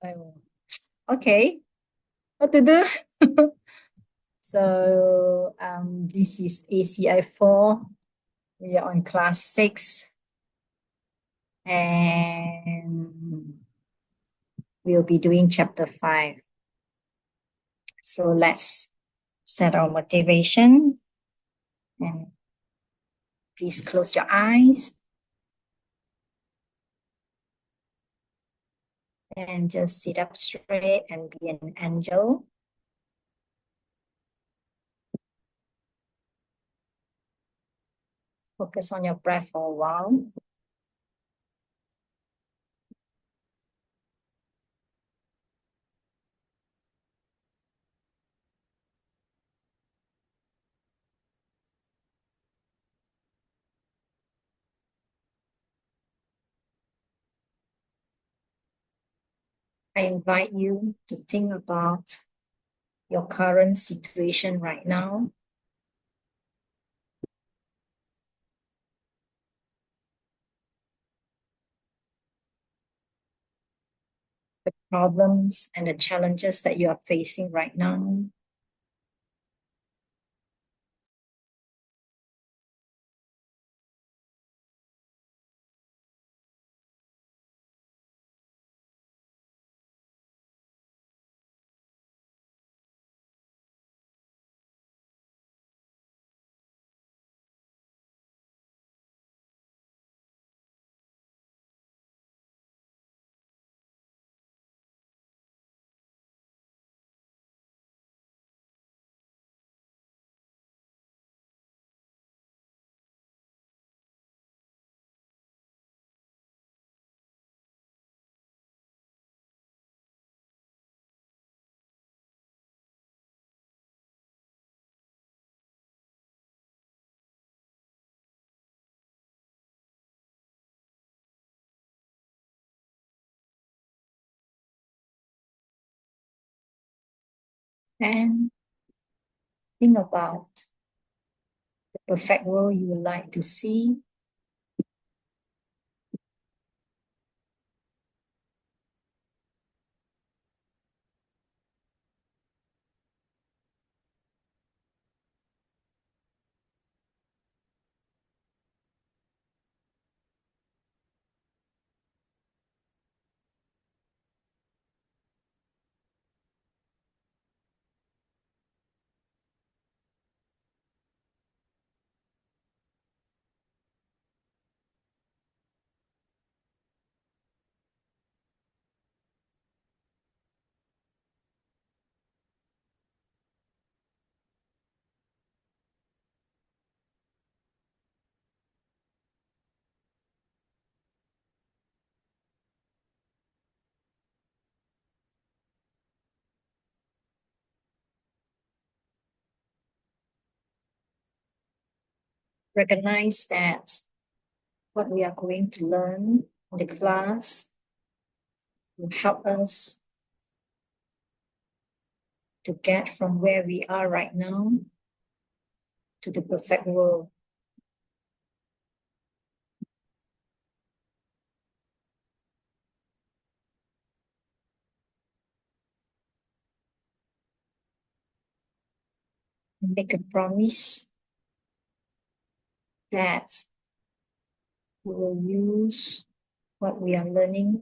Oh, okay, what to do? So this is ACI 4. We are on class 6 and we'll be doing chapter 5. So let's set our motivation and please close your eyes and just sit up straight and be an angel. Focus on your breath for a while. I invite you to think about your current situation right now. The problems and the challenges that you are facing right now. And think about the perfect world you would like to see. Recognize that what we are going to learn in the class will help us to get from where we are right now to the perfect world. Make a promise that we will use what we are learning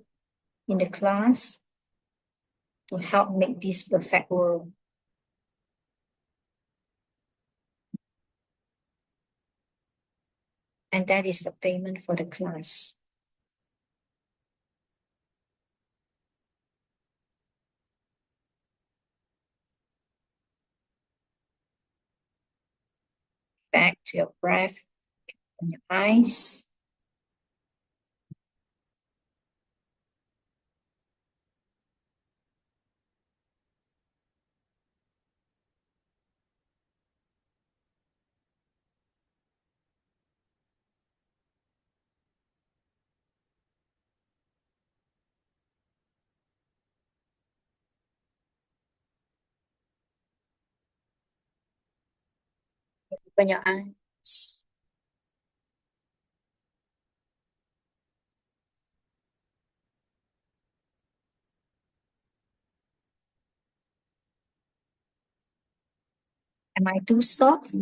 in the class to help make this perfect world. And that is the payment for the class. Back to your breath and your eyes. Open your eyes. Am I too soft?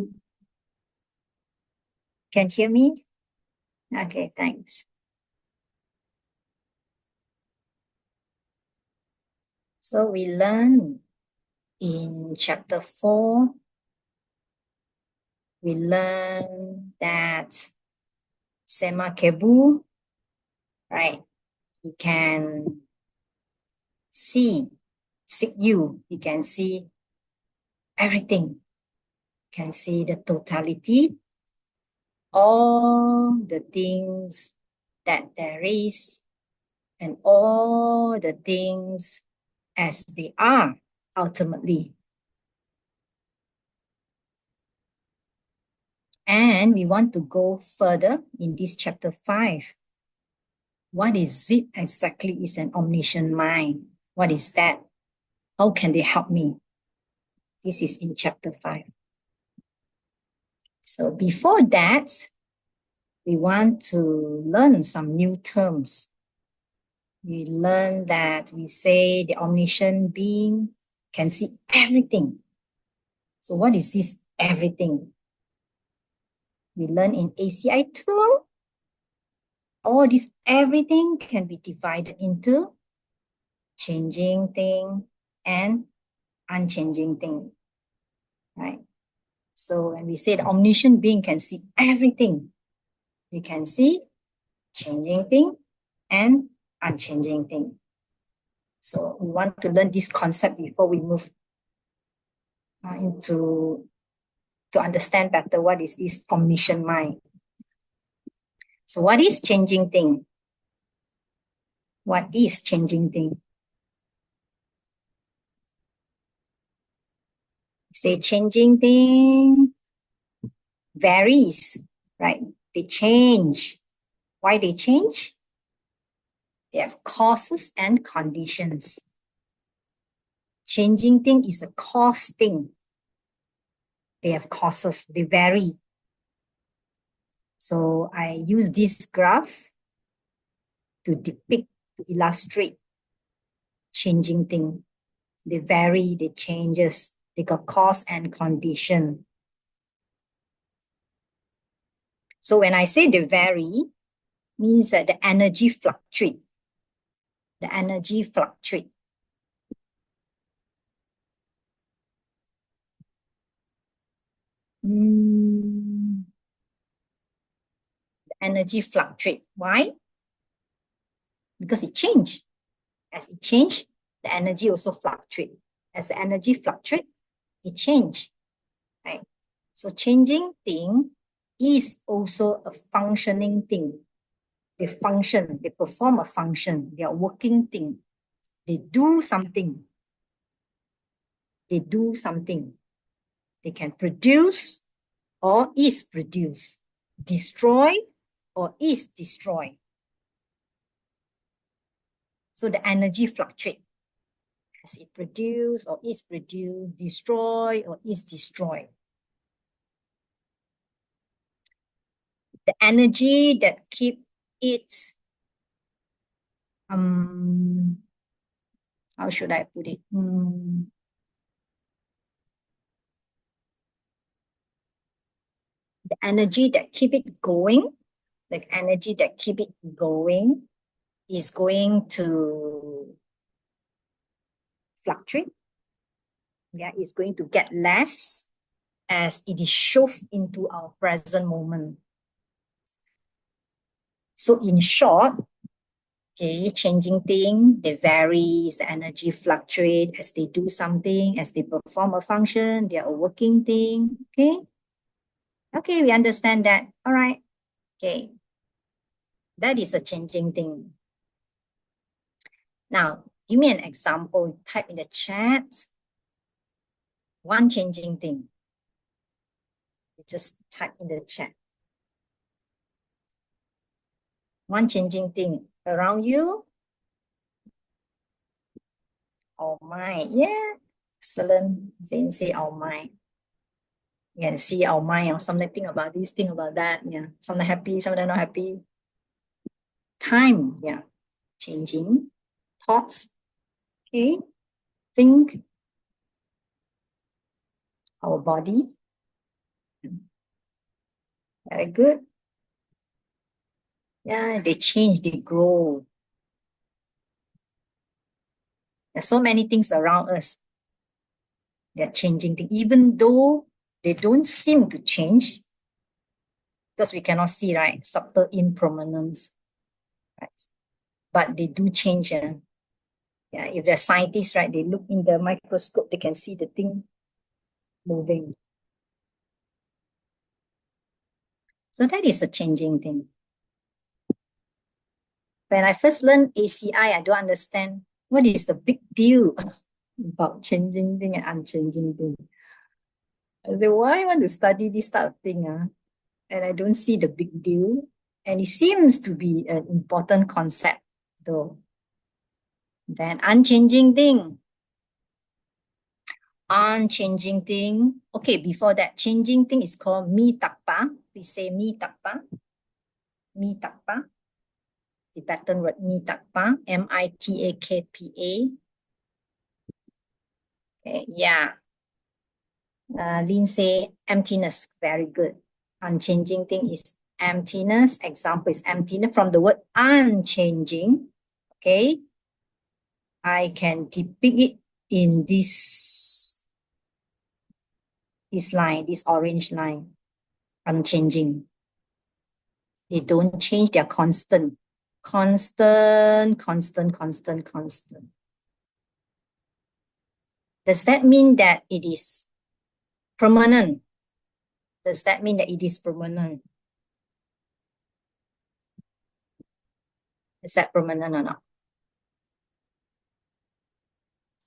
Can hear me? Okay, thanks. So we learn in chapter 4, we learn that Sema Kebu, right? He can see you. He can see everything. He can see the totality, all the things that there is, and all the things as they are ultimately. And we want to go further in this chapter 5. What is it exactly is an omniscient mind? What is that? How can they help me? This is in chapter 5. So before that, we want to learn some new terms. We learn that we say the omniscient being can see everything. So what is this everything? We learn in ACI 2, all this everything can be divided into changing thing and unchanging thing, right? So when we say the omniscient being can see everything, we can see changing thing and unchanging thing. So we want to learn this concept before we move into to understand better what is this omniscient mind. So what is changing thing? What is changing thing? Say changing thing varies, right? They change. Why they change? They have causes and conditions. Changing thing is a cause thing. They have causes, they vary. So I use this graph to depict, to illustrate changing thing. They vary, they changes, they got cause and condition. So when I say they vary, means that the energy fluctuate. The energy fluctuate. The energy fluctuate. Why? Because it changed. As it changed, the energy also fluctuate. As the energy fluctuate, it change, right? So changing thing is also a functioning thing. They function, they perform a function, they are working thing. They do something. They do something. They can produce or is produced, destroy or is destroyed. So the energy fluctuates as it produce or is produced, destroy or is destroyed. The energy that keep it, how should I put it? The energy that keep it going, the energy that keep it going is going to fluctuate. Yeah, it's going to get less as it is shoved into our present moment. So in short, okay, changing thing, they vary, the energy fluctuate as they do something, as they perform a function, they are a working thing, okay? Okay, we understand that, all right, okay. That is a changing thing. Now, give me an example, type in the chat, one changing thing. Just type in the chat. One changing thing around you. Oh my, yeah, excellent. Zane say oh my. You can see our mind, or something think about this, think about that. Yeah, some are happy, some are not happy. Time, yeah, changing. Thoughts, okay. Think. our body. Very good. Yeah, they change, they grow. There's so many things around us. They're changing things, even though they don't seem to change, because we cannot see, right? Subtle impermanence, right? But they do change. Yeah, if they're scientists, right, they look in the microscope, they can see the thing moving. So that is a changing thing. When I first learned ACI, I don't understand what is the big deal about changing thing and unchanging thing. I said, why I want to study this type of thing? And I don't see the big deal. And it seems to be an important concept, though. Then unchanging thing. Unchanging thing. Okay, before that, changing thing is called mi takpa. We say mi takpa. Mi takpa. Tibetan word mi takpa. M-I-T-A-K-P-A. Okay, yeah. Lin say emptiness. Very good. Unchanging thing is emptiness. Example is emptiness from the word unchanging. Okay. I can depict it in this line, this orange line. Unchanging. They don't change, they're constant. Constant, constant, constant, constant. Does that mean that it is permanent? Does that mean that it is permanent? Is that permanent or not?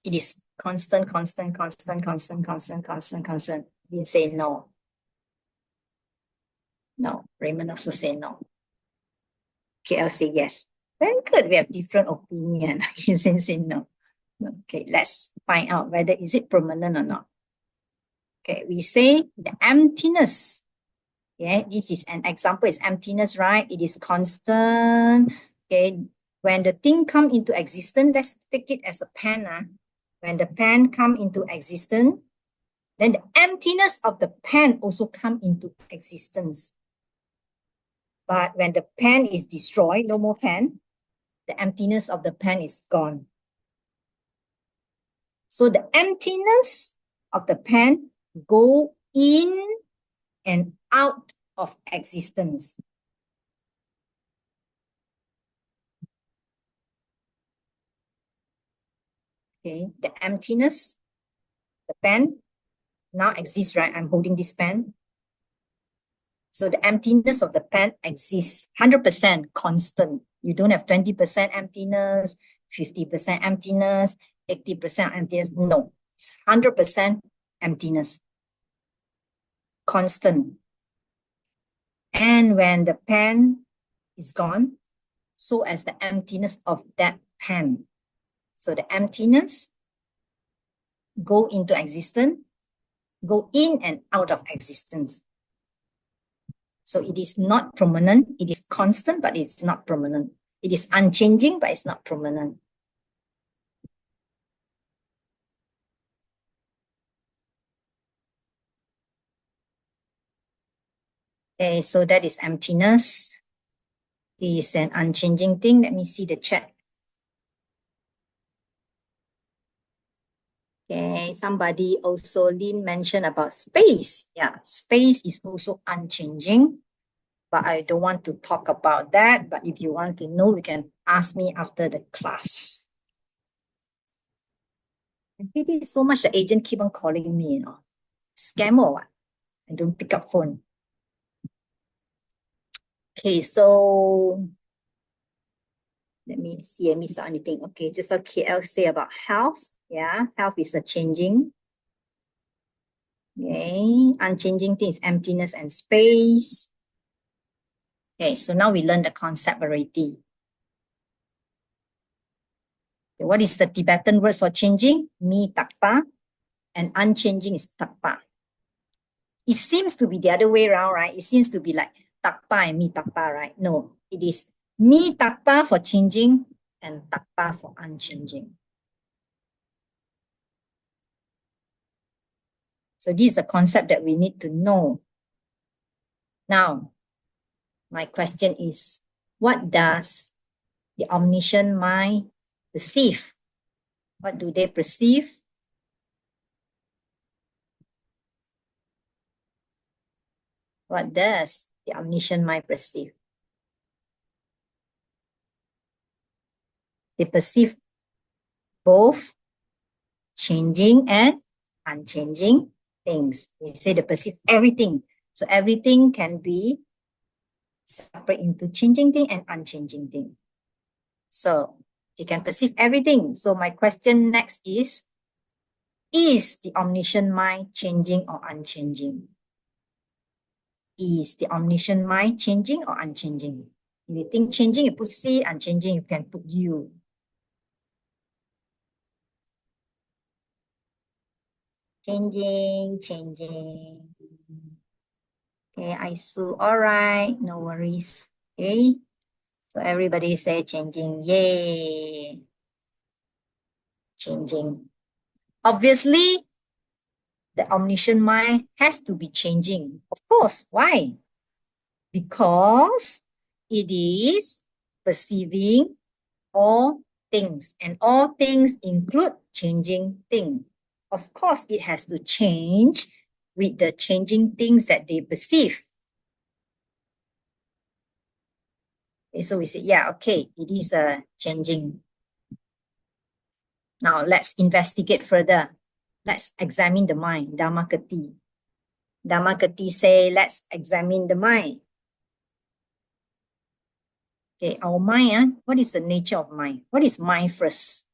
It is constant, constant, constant, constant, constant, constant, constant. You say no. No. Raymond also say no. KL say yes. Very good. We have different opinion. Kisan say no. Okay, let's find out whether is it permanent or not. Okay, we say the emptiness. Yeah, this is an example. Is emptiness, right? It is constant. Okay, when the thing come into existence, let's take it as a pen. When the pen come into existence, then the emptiness of the pen also come into existence. But when the pen is destroyed, no more pen, the emptiness of the pen is gone. So the emptiness of the pen go in and out of existence. Okay, the emptiness, the pen now exists, right? I'm holding this pen. So the emptiness of the pen exists 100% constant. You don't have 20% emptiness, 50% emptiness, 80% emptiness. No, it's 100% emptiness. Constant. And when the pen is gone, so as the emptiness of that pen. So the emptiness go into existence, go in and out of existence. So it is not permanent. It is constant, but it's not permanent. It is unchanging, but it's not permanent. Okay, so that is emptiness. It is an unchanging thing. Let me see the chat. Okay, somebody also, Lin mentioned about space. Yeah, space is also unchanging, but I don't want to talk about that. But if you want to know, you can ask me after the class. I hate it so much the agent keep on calling me, Scam or what? I don't pick up phone. Okay, so let me see, I miss out anything. Okay, just like KL say about health. Yeah, health is a changing. Okay, unchanging thing is emptiness and space. Okay, so now we learn the concept already. Okay, what is the Tibetan word for changing? Mi takpa, and unchanging is takpa. It seems to be the other way around, right? It seems to be like takpa and mi takpa, right? No, it is mi takpa for changing and takpa for unchanging. So this is a concept that we need to know. Now, my question is, what does the omniscient mind perceive? What do they perceive? What does the omniscient mind perceive? They perceive both changing and unchanging things. We say they perceive everything. So everything can be separate into changing thing and unchanging thing. So they can perceive everything. So my question next is the omniscient mind changing or unchanging? Is the omniscient mind changing or unchanging? If you think changing, you put C, unchanging, you can put U. Changing, changing. Okay, Aisu, all right, no worries. Okay, so everybody say changing, yay. Changing. Obviously, the omniscient mind has to be changing. Of course, why? Because it is perceiving all things, and all things include changing things. Of course, it has to change with the changing things that they perceive. Okay, so we say, yeah, okay, it is changing. Now let's investigate further. Let's examine the mind, Dhammakati. Dhammakati say, let's examine the mind. Okay, our mind, what is the nature of mind? What is mind first?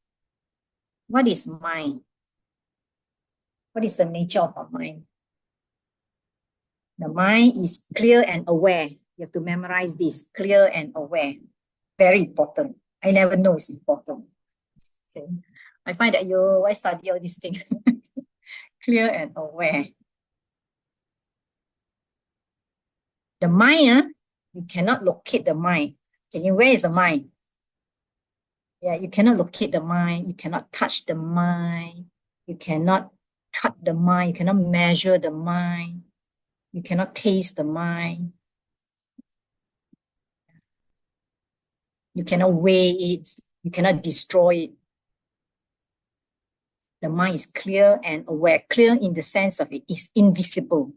What is mind? What is the nature of our mind? The mind is clear and aware. You have to memorize this, clear and aware. Very important. I never know it's important. Okay. I find that why study all these things? Clear and aware. The mind, you cannot locate the mind. Can you, where is the mind? Yeah, you cannot locate the mind. You cannot touch the mind. You cannot cut the mind. You cannot measure the mind. You cannot taste the mind. You cannot weigh it. You cannot destroy it. The mind is clear and aware. Clear in the sense of it is invisible.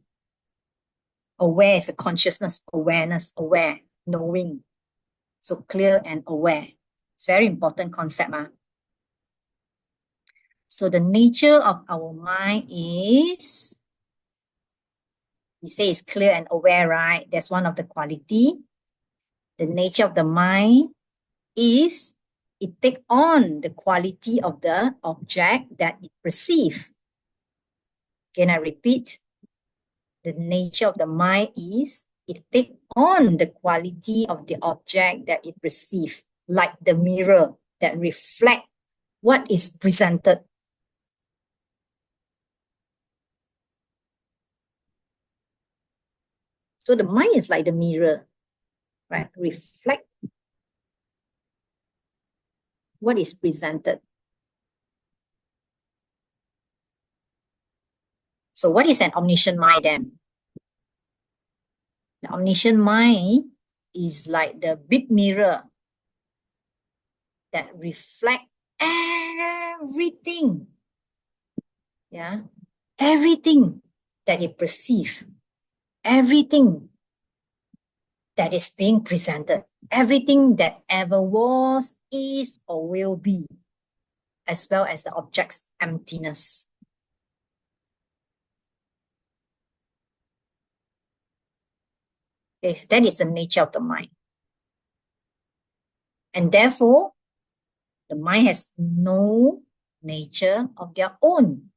Aware is a consciousness, awareness, aware, knowing. So clear and aware. It's a very important concept. So the nature of our mind is, we say it's clear and aware, right? That's one of the quality. The nature of the mind is it take on the quality of the object that it perceives. Can I repeat? The nature of the mind is it take on the quality of the object that it perceives, like the mirror that reflect what is presented. So the mind is like the mirror, right? Reflect what is presented. So what is an omniscient mind then? The omniscient mind is like the big mirror that reflect everything. Yeah, everything that it perceives, everything that is being presented, everything that ever was, is, or will be, as well as the object's emptiness. Okay, so that is the nature of the mind. And therefore, the mind has no nature of their own,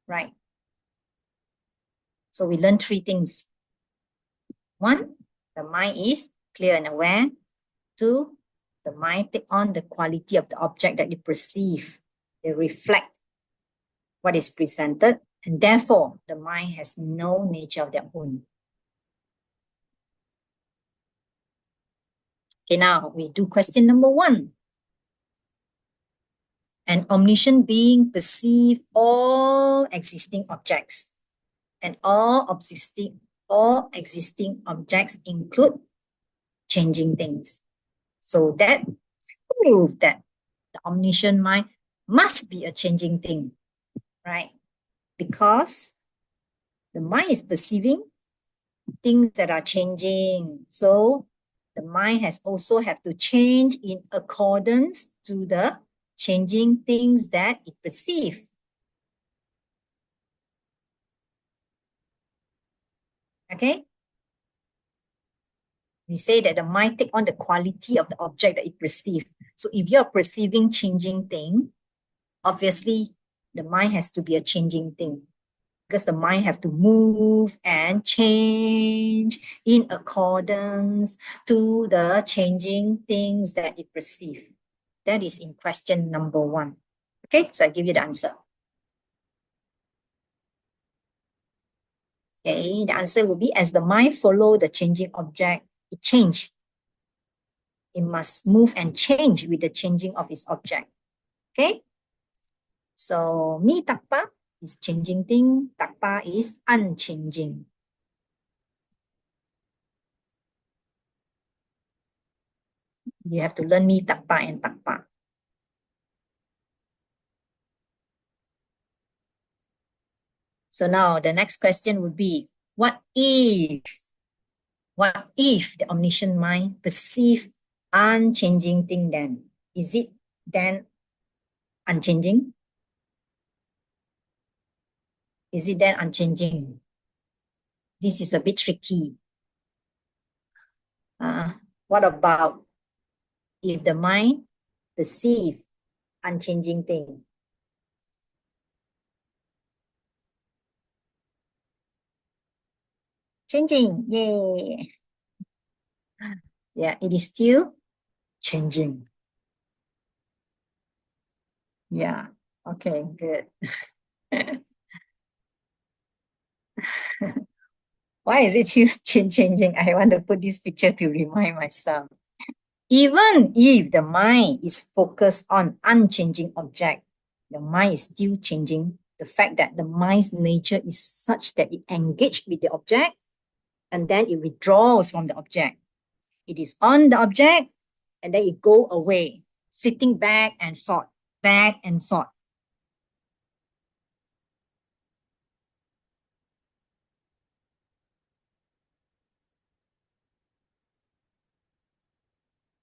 right? So we learn three things. One, the mind is clear and aware. Two, the mind take on the quality of the object that you perceive. They reflect what is presented, and therefore the mind has no nature of their own. Okay, now we do question number 1. An omniscient being perceive all existing objects. And all existing objects include changing things. So that proves that the omniscient mind must be a changing thing, right? Because the mind is perceiving things that are changing. So the mind has also have to change in accordance to the changing things that it perceives. Okay? We say that the mind take on the quality of the object that it perceives. So if you're perceiving changing thing, obviously the mind has to be a changing thing, because the mind have to move and change in accordance to the changing things that it perceives. That is in question number 1. Okay, so I give you the answer. Okay, the answer will be, as the mind follow the changing object, it change. It must move and change with the changing of its object. Okay, so mi takpa is changing thing, takpa is unchanging. You have to learn mi takpa and takpa. So now the next question would be, what if the omniscient mind perceive unchanging thing then? Is it then unchanging? Is it then unchanging? This is a bit tricky. What about if the mind perceive unchanging thing? Changing, yay. Yeah, it is still changing. Yeah, okay, good. Why is it still changing? I want to put this picture to remind myself. Even if the mind is focused on unchanging object, the mind is still changing. The fact that the mind's nature is such that it engages with the object and then it withdraws from the object. It is on the object and then it go away, flitting back and forth, back and forth.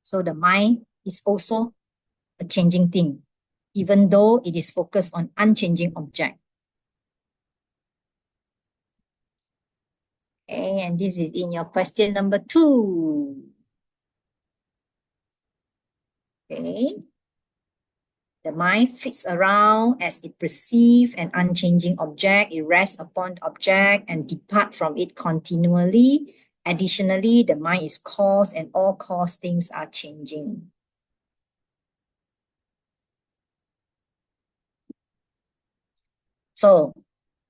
So the mind is also a changing thing, even though it is focused on unchanging object. Okay, and this is in your question number 2. Okay. The mind flits around as it perceives an unchanging object. It rests upon the object and depart from it continually. Additionally, the mind is cause and all cause things are changing. So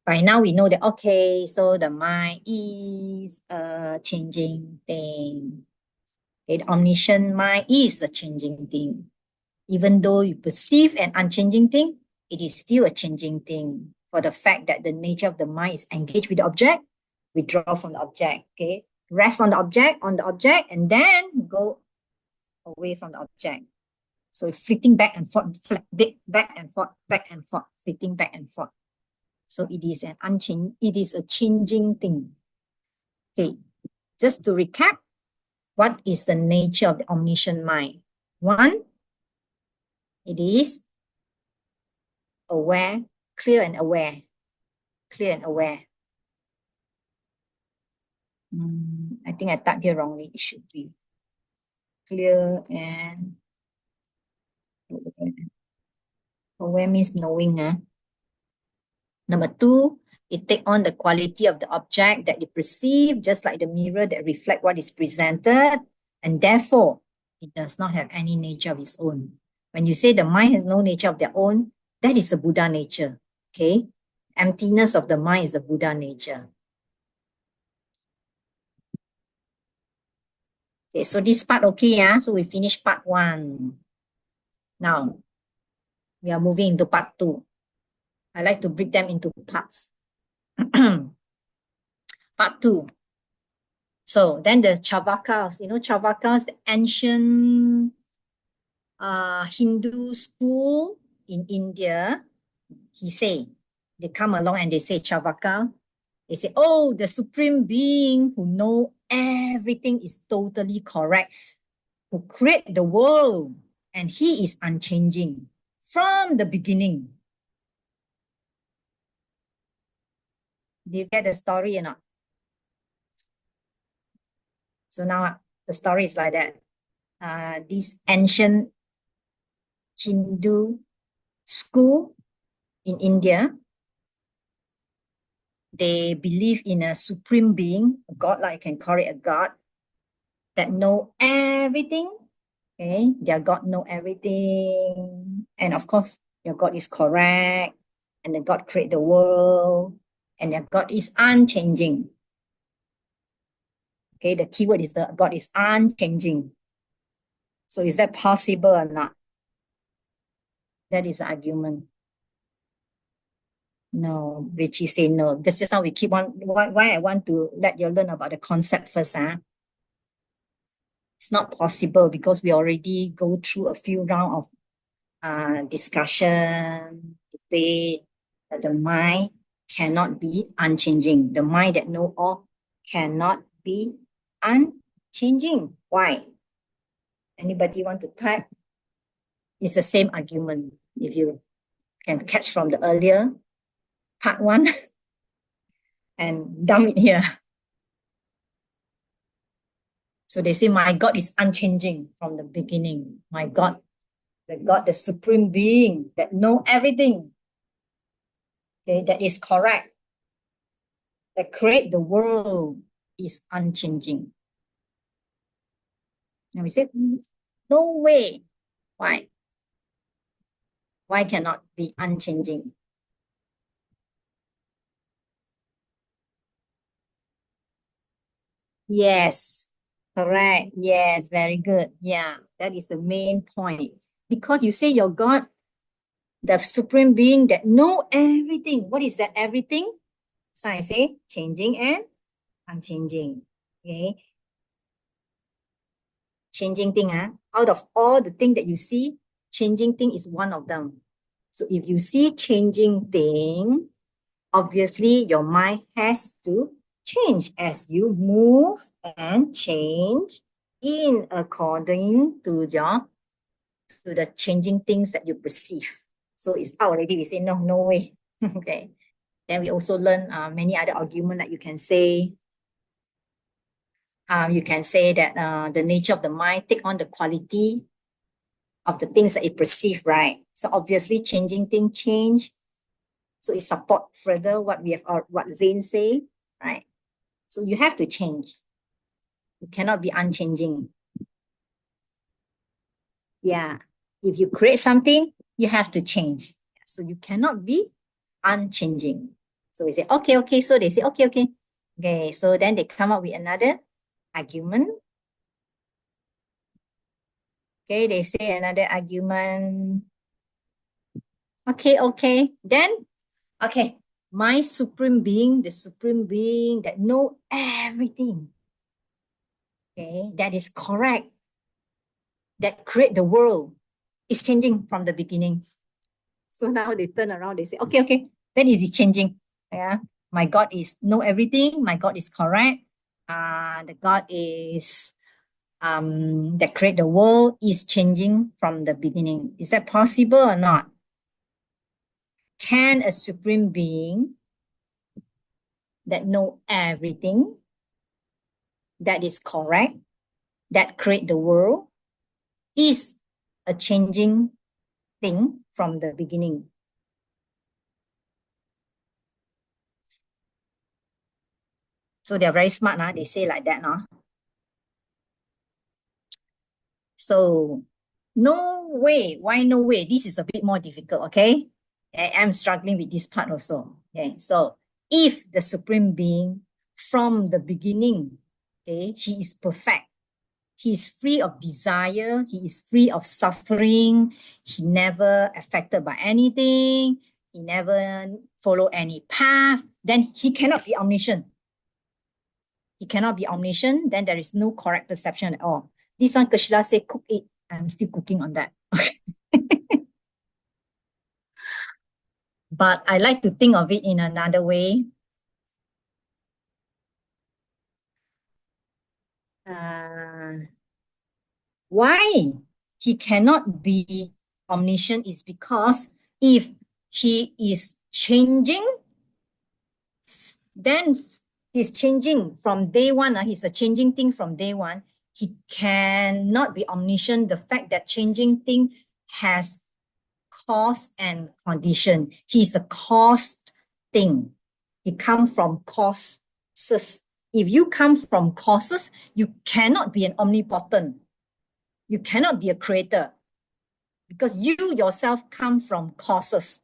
by now we know that, okay, so the mind is a changing thing. Okay, the omniscient mind is a changing thing. Even though you perceive an unchanging thing, it is still a changing thing, for the fact that the nature of the mind is engaged with the object, withdraw from the object, okay? Rest on the object, and then go away from the object. So flitting back and forth, back and forth, flitting back and forth. So it is a changing thing. Okay, just to recap, what is the nature of the omniscient mind? 1, it is aware, clear and aware. Clear and aware. I think I typed here wrongly. It should be clear and aware. Aware means knowing. Number 2, it take on the quality of the object that it perceive, just like the mirror that reflect what is presented, and therefore it does not have any nature of its own. When you say the mind has no nature of their own, that is the Buddha nature. Okay, emptiness of the mind is the Buddha nature. Okay, so this part okay, yeah. So we finish part 1. Now we are moving into part 2. I like to break them into parts. Part 2. So then the Charvakas, Charvakas, the ancient Hindu school in India, they come along and they say, Charvaka, they say, oh, the supreme being who know everything is totally correct, who create the world, and he is unchanging from the beginning. Do you get the story or not? So now the story is like that. This ancient Hindu school in India, they believe in a supreme being, a god, like you can call it a god, that know everything. Okay, their God know everything. And of course, your God is correct. And the God create the world. And their God is unchanging. Okay, the keyword is the God is unchanging. So is that possible or not? That is the argument. No, Richie say no. Because just now we keep on, why I want to let you learn about the concept first. It's not possible because we already go through a few rounds of discussion, debate, that the mind cannot be unchanging. The mind that know all cannot be unchanging. Why? Anybody want to type? It's the same argument. If you can catch from the earlier part 1 and dump it here. So they say, my God is unchanging from the beginning. My God, the supreme being that know everything. Okay, that is correct. That create the world is unchanging. And we say, no way. Why? Why cannot be unchanging? Yes, correct. Yes, very good. Yeah, that is the main point. Because you say your God, the supreme being that know everything. What is that everything? So I say changing and unchanging. Okay. Changing thing, out of all the thing that you see, changing thing is one of them. So if you see changing thing, obviously your mind has to change as you move and change in according to the changing things that you perceive. So it's out already. We say no way. Okay. Then we also learn many other arguments that you can say. You can say that the nature of the mind take on the quality of the things that it perceive, right? So obviously changing thing change. So it support further what we have, or what Zane say, right? So you have to change. You cannot be unchanging. Yeah. If you create something, you have to change. So you cannot be unchanging. So we say, okay. So they say, okay. Okay, so then they come up with another argument. Okay, they say another argument. Okay. Then, okay, my supreme being, the supreme being that know everything. Okay, that is correct. That create the world is changing from the beginning. So now they turn around, they say, okay, then it is changing. Yeah, my God is know everything. My God is correct. The God is that create the world is changing from the beginning. Is that possible or not? Can a supreme being that know everything, that is correct, that create the world, is a changing thing from the beginning? So they're very smart, they say like that. So no way. Why no way? This is a bit more difficult, okay? I'm struggling with this part also. Okay, so if the supreme being from the beginning, okay, he is perfect. He is free of desire. He is free of suffering. He never affected by anything. He never follow any path. Then he cannot be omniscient. he cannot be omniscient, then there is no correct perception at all. This one, Kashila say, cook it. I'm still cooking on that. But I like to think of it in another way. Why he cannot be omniscient is because if he is changing, then he's changing from day one. He's a changing thing from day one. He cannot be omniscient. The fact that changing thing has cause and condition. He's a caused thing. He comes from causes. If you come from causes, you cannot be an omnipotent. You cannot be a creator because you yourself come from causes.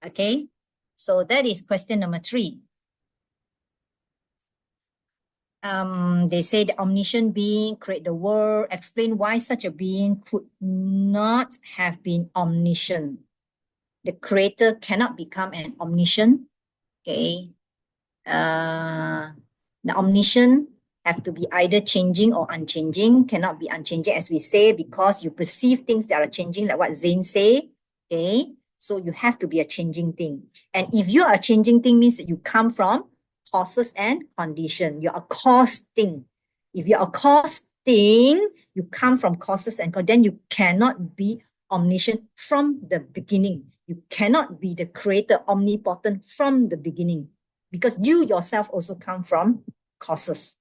Okay, so that is question number 3. They say the omniscient being create the world. Explain why such a being could not have been omniscient. The creator cannot become an omniscient. Okay, the omniscient have to be either changing or unchanging. Cannot be unchanging, as we say, because you perceive things that are changing, like what Zane say. Okay, so you have to be a changing thing. And if you are a changing thing, means that you come from causes and condition. You're a cause thing. If you're a cause thing, you come from causes and then you cannot be omniscient from the beginning. You cannot be the creator, omnipotent from the beginning, because you yourself also come from causes.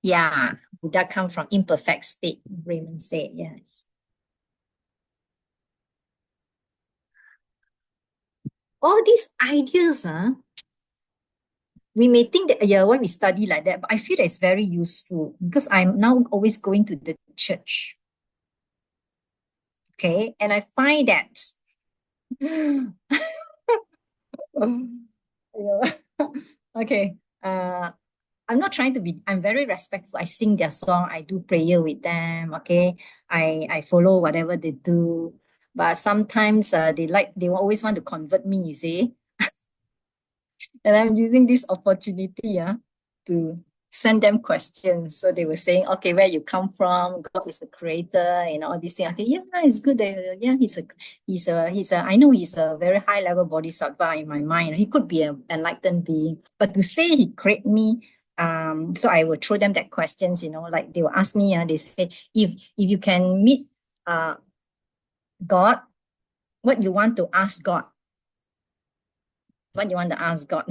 Yeah, Buddha come from imperfect state, Raymond said, yes. All these ideas, we may think that, yeah, why we study like that, but I feel that it's very useful because I'm now always going to the church. Okay, and I find that okay, I'm not trying to be, I'm very respectful. I sing their song, I do prayer with them, okay? I follow whatever they do. But sometimes they always want to convert me, you see. And I'm using this opportunity to send them questions. So they were saying, okay, where you come from, God is the creator, and all these things. Okay, yeah, it's good that, yeah, I know he's a very high level bodhisattva in my mind. He could be an enlightened being, but to say he created me, so I will throw them that questions, like they will ask me, they say, if you can meet God, what you want to ask God? What you want to ask God?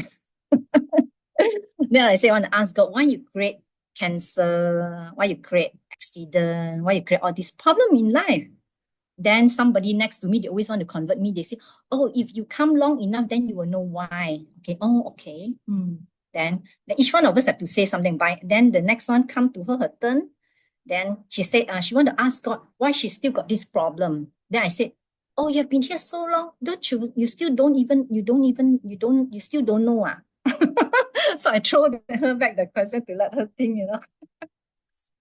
Then I say, I want to ask God, why you create cancer? Why you create accident? Why you create all this problem in life? Then somebody next to me, they always want to convert me. They say, oh, if you come long enough, then you will know why. Okay, oh, okay. Then each one of us have to say something. Then the next one come to her turn. Then she said, she want to ask God why she still got this problem. Then I said, oh, you have been here so long. Don't you still don't even, you still don't know. So I throw her back the question to let her think,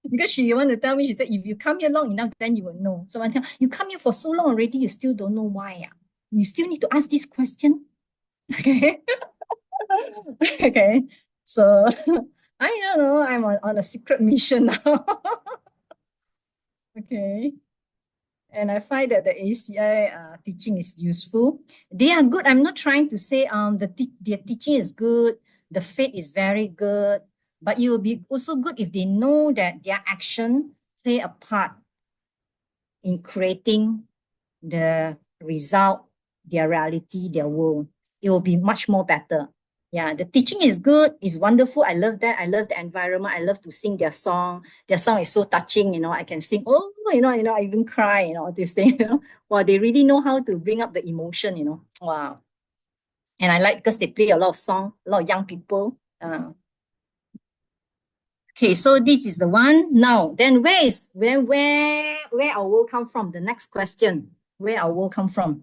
because she want to tell me, she said, if you come here long enough, then you will know. So I tell you come here for so long already, you still don't know why. You still need to ask this question. Okay. Okay. So I don't know, I'm on a secret mission now. Okay. And I find that the ACI teaching is useful. They are good. I'm not trying to say their teaching is good. The faith is very good. But it will be also good if they know that their action play a part in creating the result, their reality, their world. It will be much more better. Yeah, the teaching is good, it's wonderful. I love that. I love the environment. I love to sing their song. Their song is so touching, I can sing, oh, I even cry, all these things, Well, they really know how to bring up the emotion, Wow. And I like because they play a lot of song, a lot of young people. Okay, so this is the one. Now, then where our world come from? The next question, where our world come from?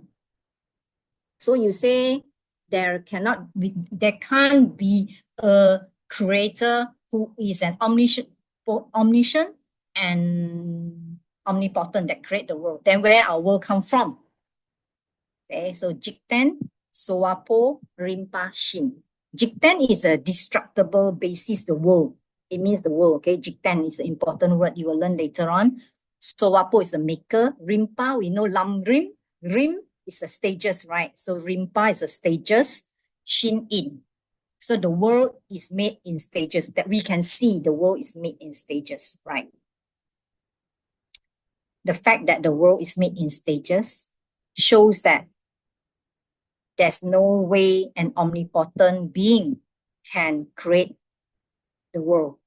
So you say there can't be a creator who is an omniscient and omnipotent that create the world. Then where our world come from? Okay, so Jikten, Sowapo, Rimpa, Shin. Jikten is a destructible basis, the world. It means the world, okay? Jikten is an important word you will learn later on. Sowapo is the maker. Rimpa, we know Lam Rim. Rim is the stages, right? So Rimpa is the stages. Shin in. So the world is made in stages, that we can see the world is made in stages, right? The fact that the world is made in stages shows that there's no way an omnipotent being can create the world.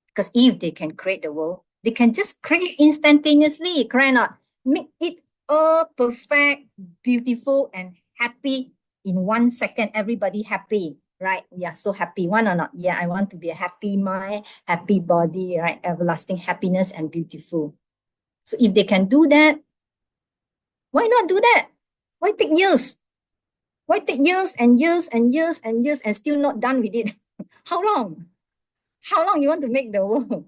Because if they can create the world, they can just create instantaneously, correct or not? Make it all perfect, beautiful, and happy in 1 second. Everybody happy, right? We are so happy, one or not? Yeah, I want to be a happy mind, happy body, right? Everlasting happiness and beautiful. So if they can do that, why not do that? Why take years? Why take years and years and years and years and still not done with it? How long? How long you want to make the world?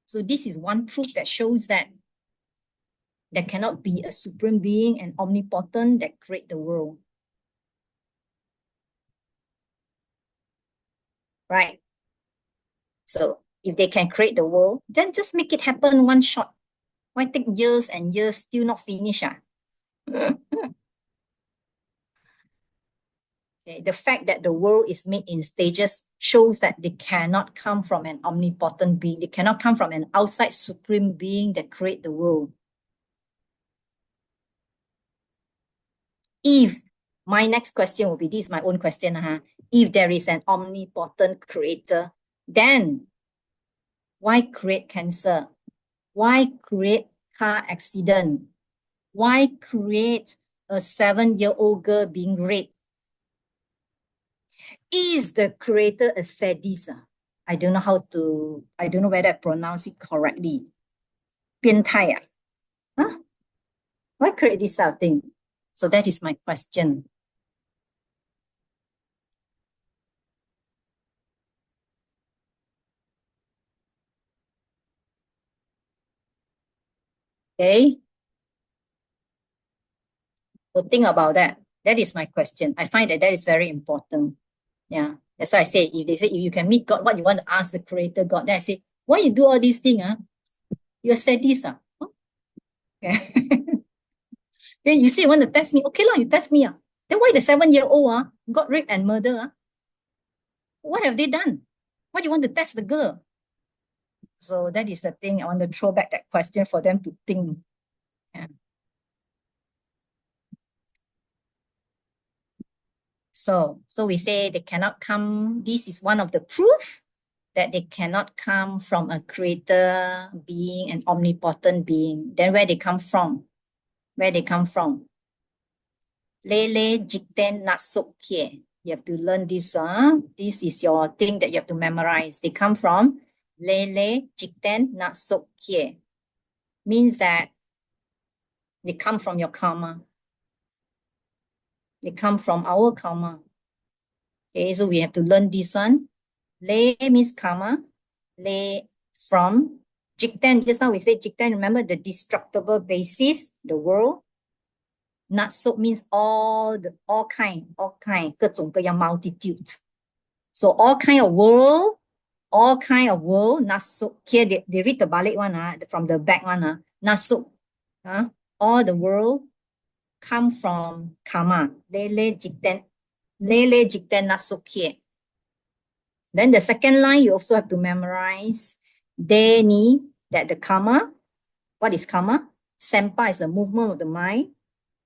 So this is one proof that shows that there cannot be a supreme being and omnipotent that create the world. Right? So if they can create the world, then just make it happen one shot. Why take years and years still not finish? Okay, the fact that the world is made in stages shows that they cannot come from an omnipotent being. They cannot come from an outside supreme being that create the world. If, my next question will be, this is my own question, if there is an omnipotent creator, then why create cancer? Why create car accident? Why create a 7-year-old girl being raped? Is the creator a sadist? I don't know whether I pronounce it correctly. 变态啊? Huh? Why create this sort of thing? So that is my question. Okay. So think about that. That is my question. I find that is very important. Yeah. That's why I say, if they say, if you can meet God, what you want to ask the creator God? Then I say, why you do all these things? You're sadist. Huh? Okay. Then you say you want to test me. Okay, you test me. Then why the 7-year-old got raped and murdered? What have they done? Why do you want to test the girl? So that is the thing. I want to throw back that question for them to think. Yeah. So we say they cannot come. This is one of the proof that they cannot come from a creator being, an omnipotent being. Then where they come from? Where they come from? Lele jikten natsuk kie. You have to learn this. This is your thing that you have to memorize. They come from Lele jikten natsuk kie. Means that they come from your karma. They come from our karma. Okay, so we have to learn this one. Le means karma. Le from jikten. Just now we say jikten. Remember the destructible basis, the world. Natsuk means all kind, 各种各样 multitude. So all kind of world, natsuk. Here they read the balik one from the back one. Natsuk. All the world come from karma. Lele jikten natsuk here. Then the second line, you also have to memorize. De ni, that the karma. What is karma? Sempa is the movement of the mind.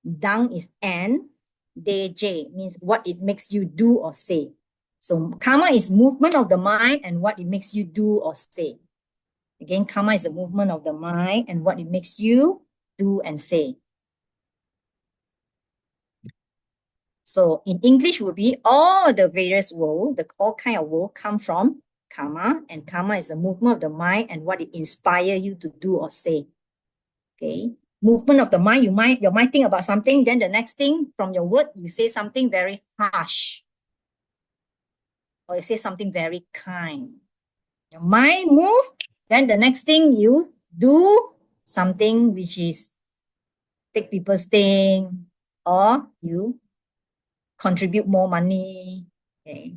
Dang is and. De j means what it makes you do or say. So karma is movement of the mind and what it makes you do or say. Again, karma is the movement of the mind and what it makes you do and say. So in English would be all the various world, all kind of world come from karma, and karma is the movement of the mind and what it inspires you to do or say. Okay. Movement of the mind, your mind think about something, then the next thing from your word, you say something very harsh, or you say something very kind. Your mind move, then the next thing you do something which is take people's thing, or you contribute more money. Okay.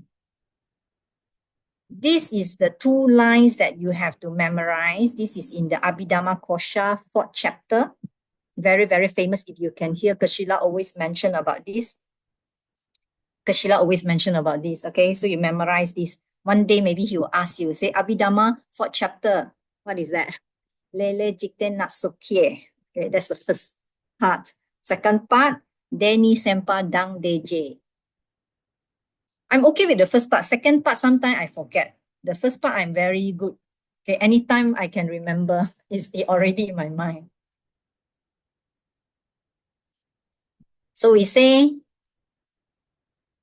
This is the two lines that you have to memorize. This is in the Abhidhamma Kosha, 4th chapter. Very, very famous. If you can hear Kashila always mention about this. Kashila always mention about this. Okay, so you memorize this. One day maybe he will ask you, say Abhidhamma, 4th chapter. What is that? Lele jikten natsukye. Okay, that's the first part. Second part, Deni Sempa Dang Deje. I'm okay with the first part. Second part, sometimes I forget. The first part, I'm very good. Okay, anytime I can remember, it's already in my mind. So we say,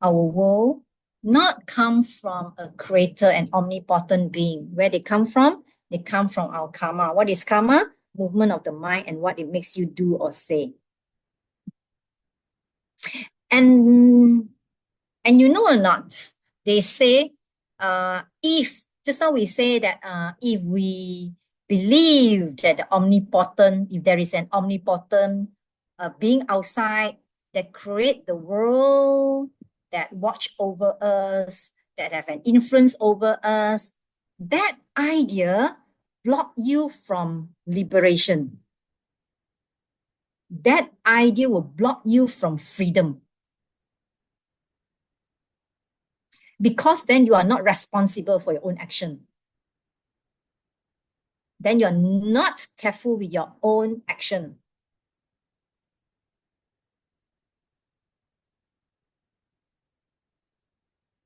our world not come from a creator and omnipotent being. Where they come from? They come from our karma. What is karma? Movement of the mind and what it makes you do or say. And you know or not, they say, if, just now we say that if we believe that the omnipotent, if there is an omnipotent being outside that create the world, that watch over us, that have an influence over us, that idea block you from liberation. That idea will block you from freedom. Because then you are not responsible for your own action. Then you're not careful with your own action.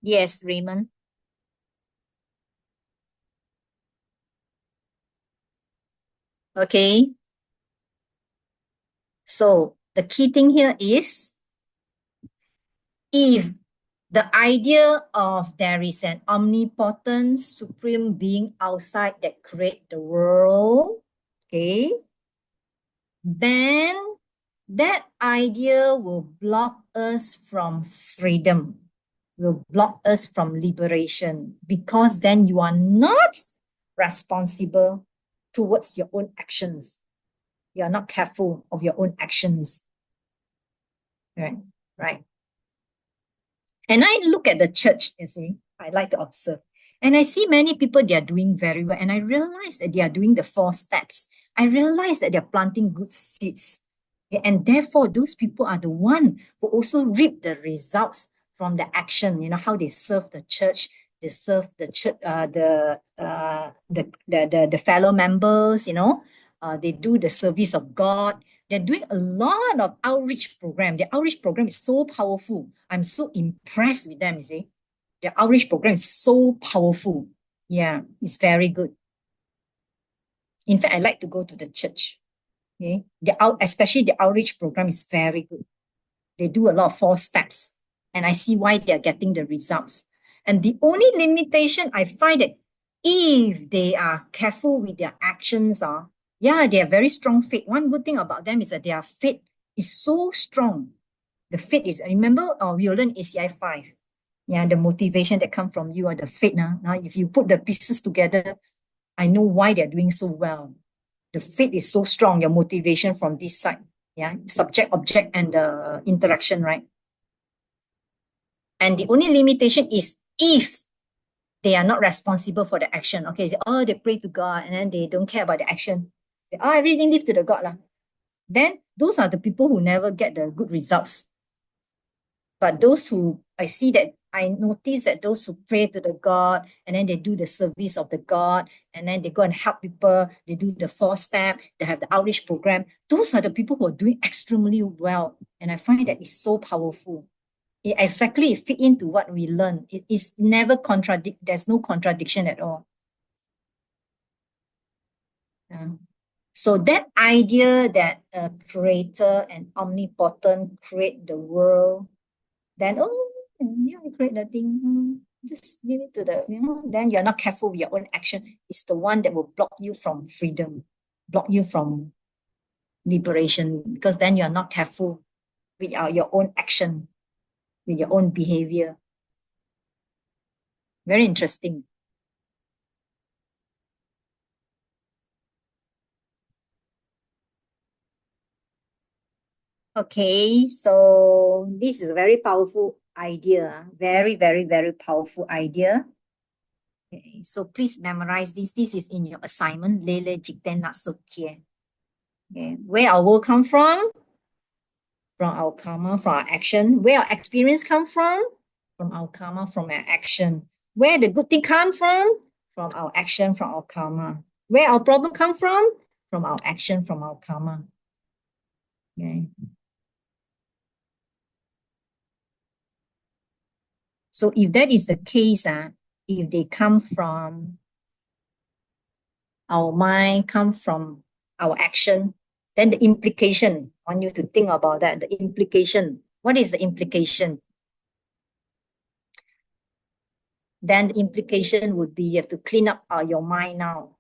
Yes, Raymond. Okay. So the key thing here is, if the idea of there is an omnipotent supreme being outside that create the world, okay, then that idea will block us from freedom, will block us from liberation, because then you are not responsible towards your own actions. You are not careful of your own actions. Right, right. And I look at the church, you see, I like to observe. And I see many people, they are doing very well. And I realize that they are doing the 4 steps. I realize that they're planting good seeds. And therefore, those people are the one who also reap the results from the action, you know, how they serve the church, they serve the church, the fellow members, you know, they do the service of God. They're doing a lot of outreach program. The outreach program is so powerful. I'm so impressed with them, you see. The outreach program is so powerful. Yeah, it's very good. In fact, I like to go to the church. Okay, especially the outreach program is very good. They do a lot of 4 steps, and I see why they're getting the results. And the only limitation I find that if they are careful with their actions, yeah, they have very strong faith. One good thing about them is that their faith is so strong. The faith is, remember, we learn ACI 5. Yeah, the motivation that come from you are the faith. Now, if you put the pieces together, I know why they're doing so well. The faith is so strong, your motivation from this side. Yeah, subject, object, and the interaction, right? And the only limitation is if they are not responsible for the action. Okay, so, they pray to God and then they don't care about the action. Everything leave to the God lah. Then those are the people who never get the good results. But those who, I notice that those who pray to the God and then they do the service of the God and then they go and help people, they do the 4 step, they have the outreach program. Those are the people who are doing extremely well. And I find that it's so powerful. It exactly fit into what we learn. It is never there's no contradiction at all. So that idea that a creator and omnipotent create the world, then, yeah, you create the thing, just leave it to the, then you're not careful with your own action. It's the one that will block you from freedom, block you from liberation, because then you're not careful with your own action, with your own behavior. Very interesting. Okay, so this is a very powerful idea. Very, very, very powerful idea. Okay, so please memorize this. This is in your assignment. Lele jikten natsukie. Okay, where our world come from? From our karma, from our action. Where our experience come from? From our karma, from our action. Where the good thing come from? From our action, from our karma. Where our problem come from? From our action, from our karma. Okay. So if that is the case, if they come from our mind, come from our action, then the implication, I want you to think about that, the implication. What is the implication? Then the implication would be you have to clean up your mind now.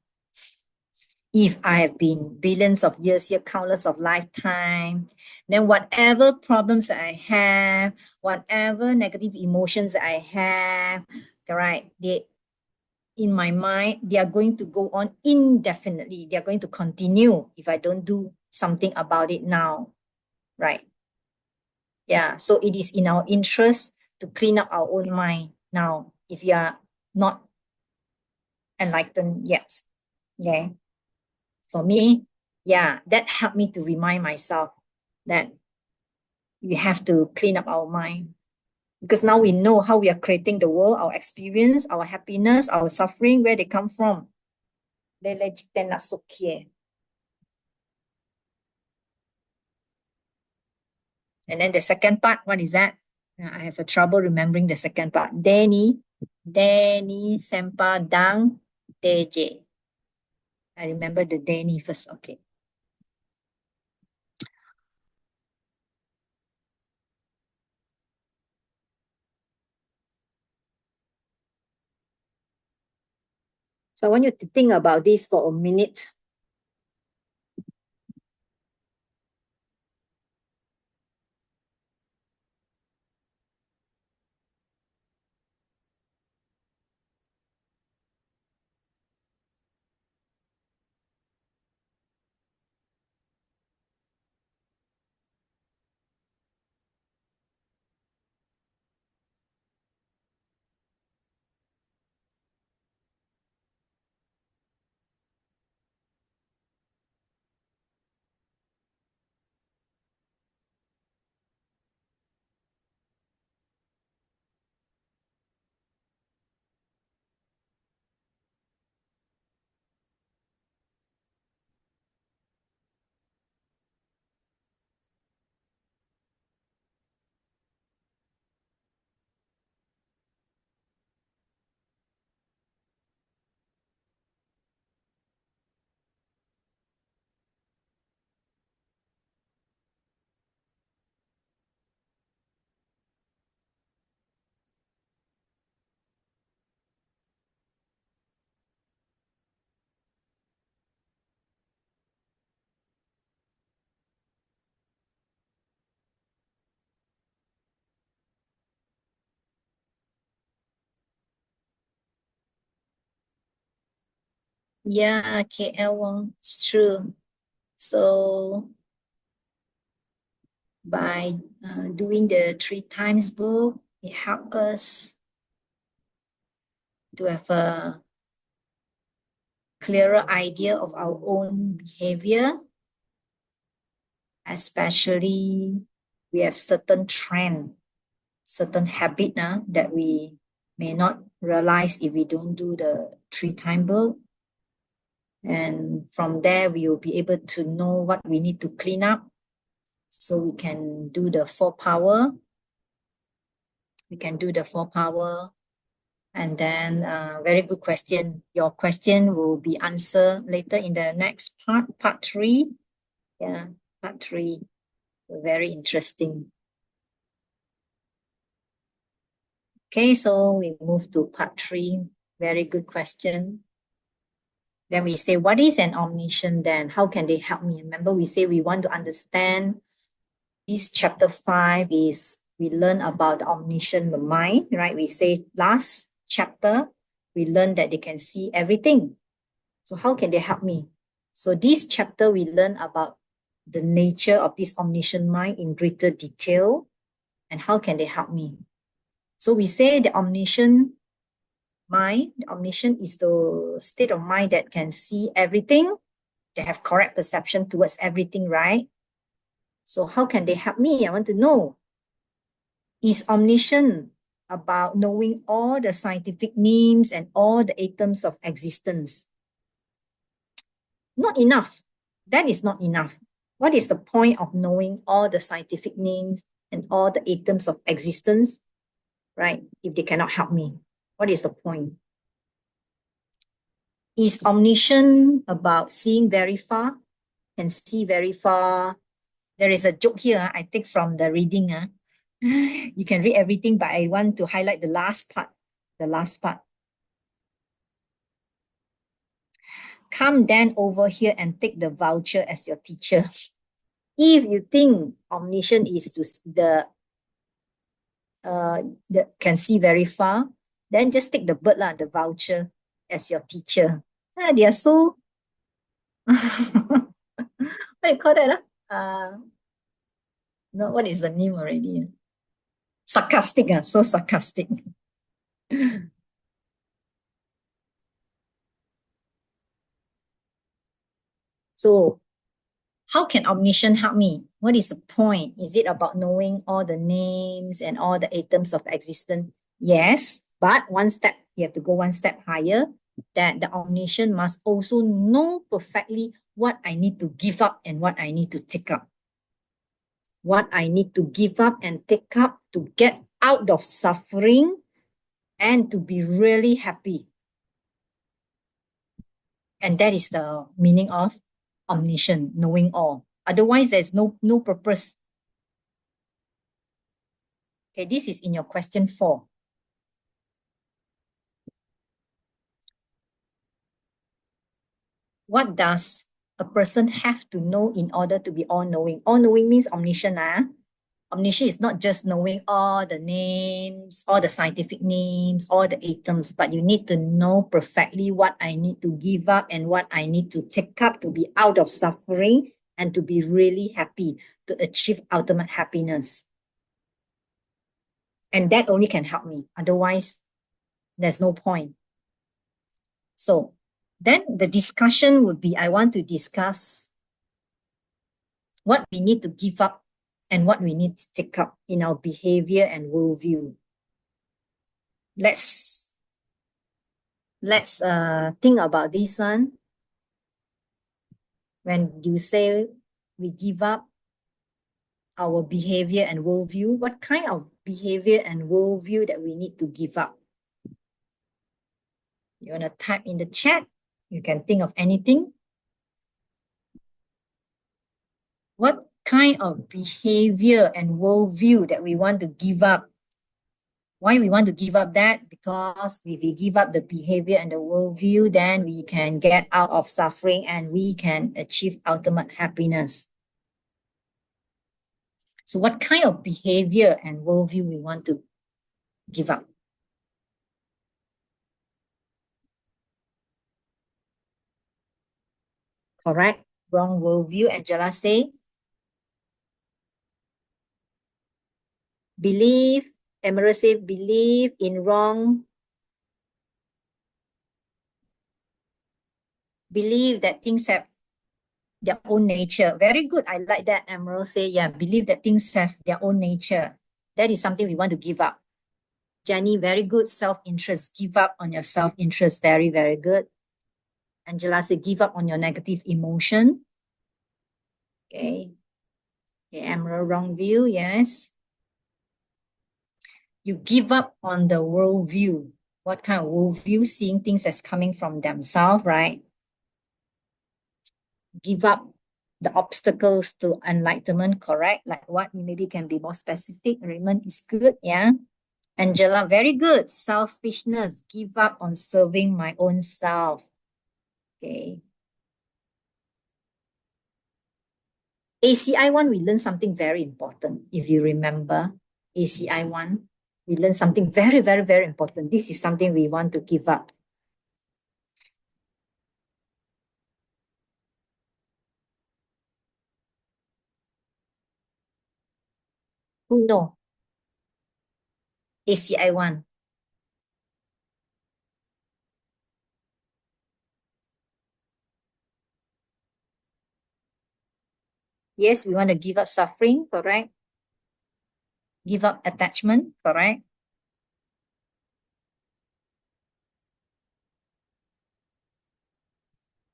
If I have been billions of years here, countless of lifetime, then whatever problems that I have, whatever negative emotions that I have, right, they in my mind, they are going to go on indefinitely. They are going to continue if I don't do something about it now, right? Yeah, so it is in our interest to clean up our own mind now if you are not enlightened yet. Okay. For me, yeah, that helped me to remind myself that we have to clean up our mind because now we know how we are creating the world, our experience, our happiness, our suffering, where they come from. And then the second part, what is that? I have a trouble remembering the second part. Deni Sempa Dang Deje. I remember the Deni first. Okay. So I want you to think about this for a minute. Yeah, KL Wong, it's true. So by doing the 3 times book, it helped us to have a clearer idea of our own behavior, especially we have certain trend, certain habit that we may not realize if we don't do the 3 time book. And from there, we will be able to know what we need to clean up so we can do the 4 power. We can do the 4 power. And then, very good question. Your question will be answered later in the next part 3. Yeah, part 3. Very interesting. Okay, so we move to part 3. Very good question. Then we say, what is an omniscient then? How can they help me? Remember, we say we want to understand this chapter 5 is we learn about the omniscient mind, right? We say last chapter, we learn that they can see everything. So how can they help me? So this chapter, we learn about the nature of this omniscient mind in greater detail and how can they help me? So we say the omniscient mind, the omniscient is the state of mind that can see everything, they have correct perception towards everything, right? So how can they help me? I want to know. Is omniscient about knowing all the scientific names and all the atoms of existence? Not enough. That is not enough. What is the point of knowing all the scientific names and all the atoms of existence, right? If they cannot help me, what is the point? Is omniscient about seeing very far? Can see very far. There is a joke here I take from the reading. You can read everything, but I want to highlight the last part. The last part. Come then over here and take the voucher as your teacher. If you think omniscient is to the can see very far, then just take the bird lah, the voucher as your teacher. They are so what do you call that? No, what is the name already? Sarcastic, so sarcastic. So how can omniscient help me? What is the point? Is it about knowing all the names and all the atoms of existence? Yes, but one step, you have to go one step higher, that the omniscient must also know perfectly what I need to give up and what I need to take up. What I need to give up and take up to get out of suffering and to be really happy. And that is the meaning of omniscient, knowing all. Otherwise, there's no purpose. Okay, this is in your question 4. What does a person have to know in order to be all-knowing? All-knowing means omniscient. Omniscient is not just knowing all the names, all the scientific names, all the atoms, but you need to know perfectly what I need to give up and what I need to take up to be out of suffering and to be really happy, to achieve ultimate happiness. And that only can help me. Otherwise, there's no point. So then the discussion would be, I want to discuss what we need to give up and what we need to take up in our behavior and worldview. Let's think about this one. When you say we give up our behavior and worldview, what kind of behavior and worldview that we need to give up? You want to type in the chat? You can think of anything. What kind of behavior and worldview that we want to give up? Why we want to give up that? Because if we give up the behavior and the worldview, then we can get out of suffering and we can achieve ultimate happiness. So what kind of behavior and worldview we want to give up? Correct? Wrong worldview. Angela say, believe. Emerald say, believe in wrong. Believe that things have their own nature. Very good. I like that. Emerald say, yeah, believe that things have their own nature. That is something we want to give up. Jenny, very good. Self-interest. Give up on your self-interest. Very, very good. Angela say, give up on your negative emotion. Okay. Okay, Emerald, wrong view. Yes. You give up on the worldview. What kind of worldview? Seeing things as coming from themselves, right? Give up the obstacles to enlightenment, correct? Like what? Maybe can be more specific. Raymond is good, yeah. Angela, very good. Selfishness. Give up on serving my own self. Okay. ACI 1, we learned something very important. If you remember, ACI 1, we learned something very, very, very important. This is something we want to give up. Who know? ACI 1. Yes, we want to give up suffering, correct? Give up attachment, correct?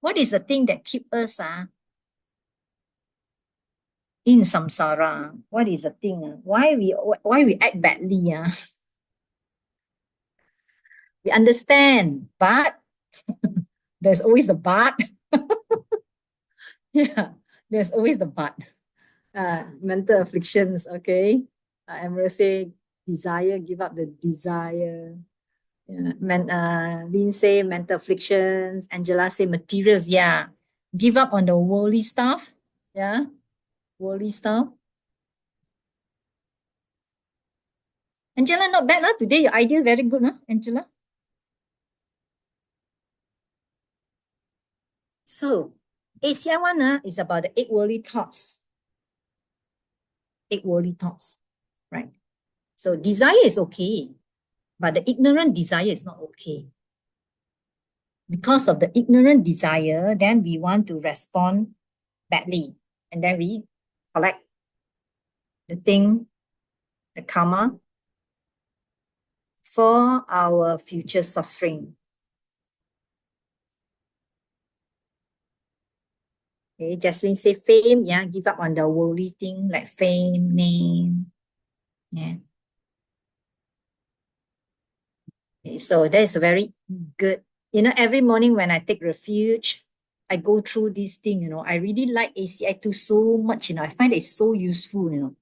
What is the thing that keep us in samsara? What is the thing? Why we act badly? We understand, but there's always the but. Yeah, there's always the but. Mental afflictions, okay. Emerald say desire, give up the desire. Yeah. Lynn say mental afflictions. Angela say materials. Yeah, give up on the worldly stuff. Yeah, worldly stuff. Angela, not bad, today your idea very good, Angela. So, ACI 1 is about the eight worldly thoughts. Eight worldly thoughts, right? So, desire is okay, but the ignorant desire is not okay. Because of the ignorant desire, then we want to respond badly. And then we collect the thing, the karma, for our future suffering. Okay, Jaslyn say fame, yeah, give up on the worldly thing like fame, name. Yeah. Okay, so that is very good. Every morning when I take refuge, I go through this thing, I really like ACI2 so much, I find it so useful.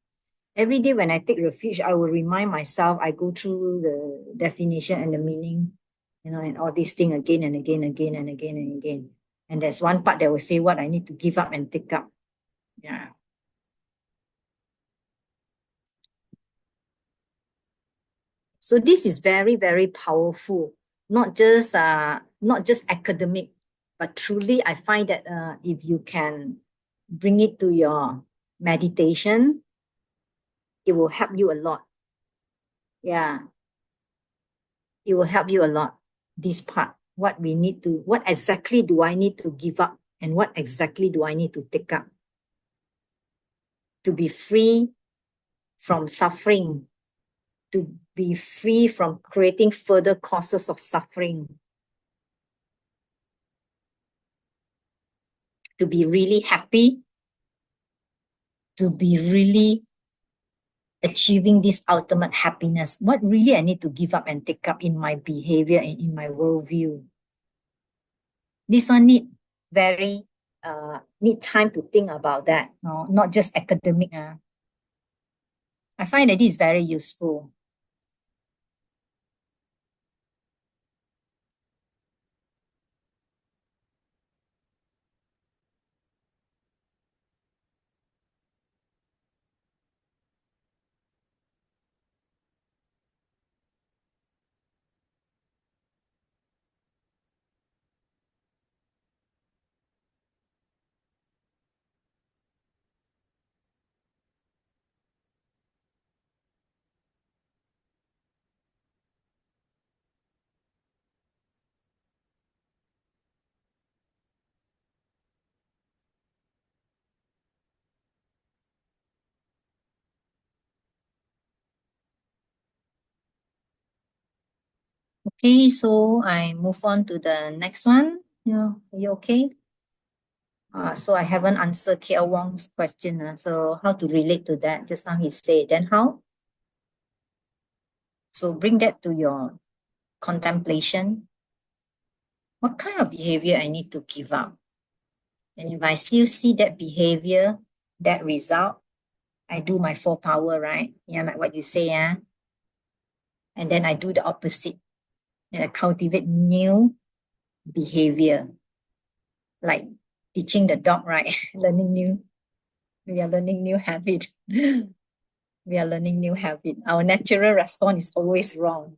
Every day when I take refuge, I will remind myself, I go through the definition and the meaning, and all these things again and again, again and again and again. And there's one part that will say what I need to give up and take up. Yeah. So this is very, very powerful, not just academic, but truly I find that if you can bring it to your meditation, it will help you a lot. Yeah, it will help you a lot. This part, what exactly do I need to give up, and what exactly do I need to take up to be free from suffering, to be free from creating further causes of suffering, to be really happy, to be really achieving this ultimate happiness. What really I need to give up and take up in my behavior and in my worldview. This one need time to think about that, no? Not just academic. I find that this is very useful. Okay, so I move on to the next one. Yeah, are you okay? So I haven't answered Kia Wong's question. So how to relate to that? Just now he said, then how? So bring that to your contemplation. What kind of behavior I need to give up? And if I still see that behavior, that result, I do my four power, right? Yeah, like what you say, and then I do the opposite, and I cultivate new behavior. like teaching the dog, right? We are learning new habit. We are learning new habit. Our natural response is always wrong.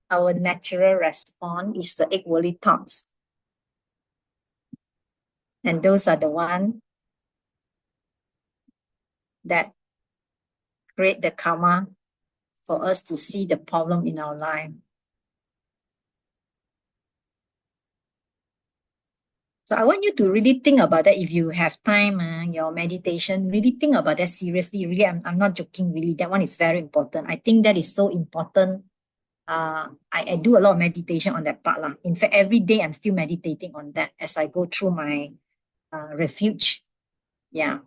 Our natural response is the egg-worthy thoughts. And those are the one that create the karma for us to see the problem in our life. So I want you to really think about that. If you have time, your meditation, really think about that seriously. Really, I'm not joking, really. That one is very important. I think that is so important. I do a lot of meditation on that part. In fact, every day I'm still meditating on that as I go through my refuge. Yeah,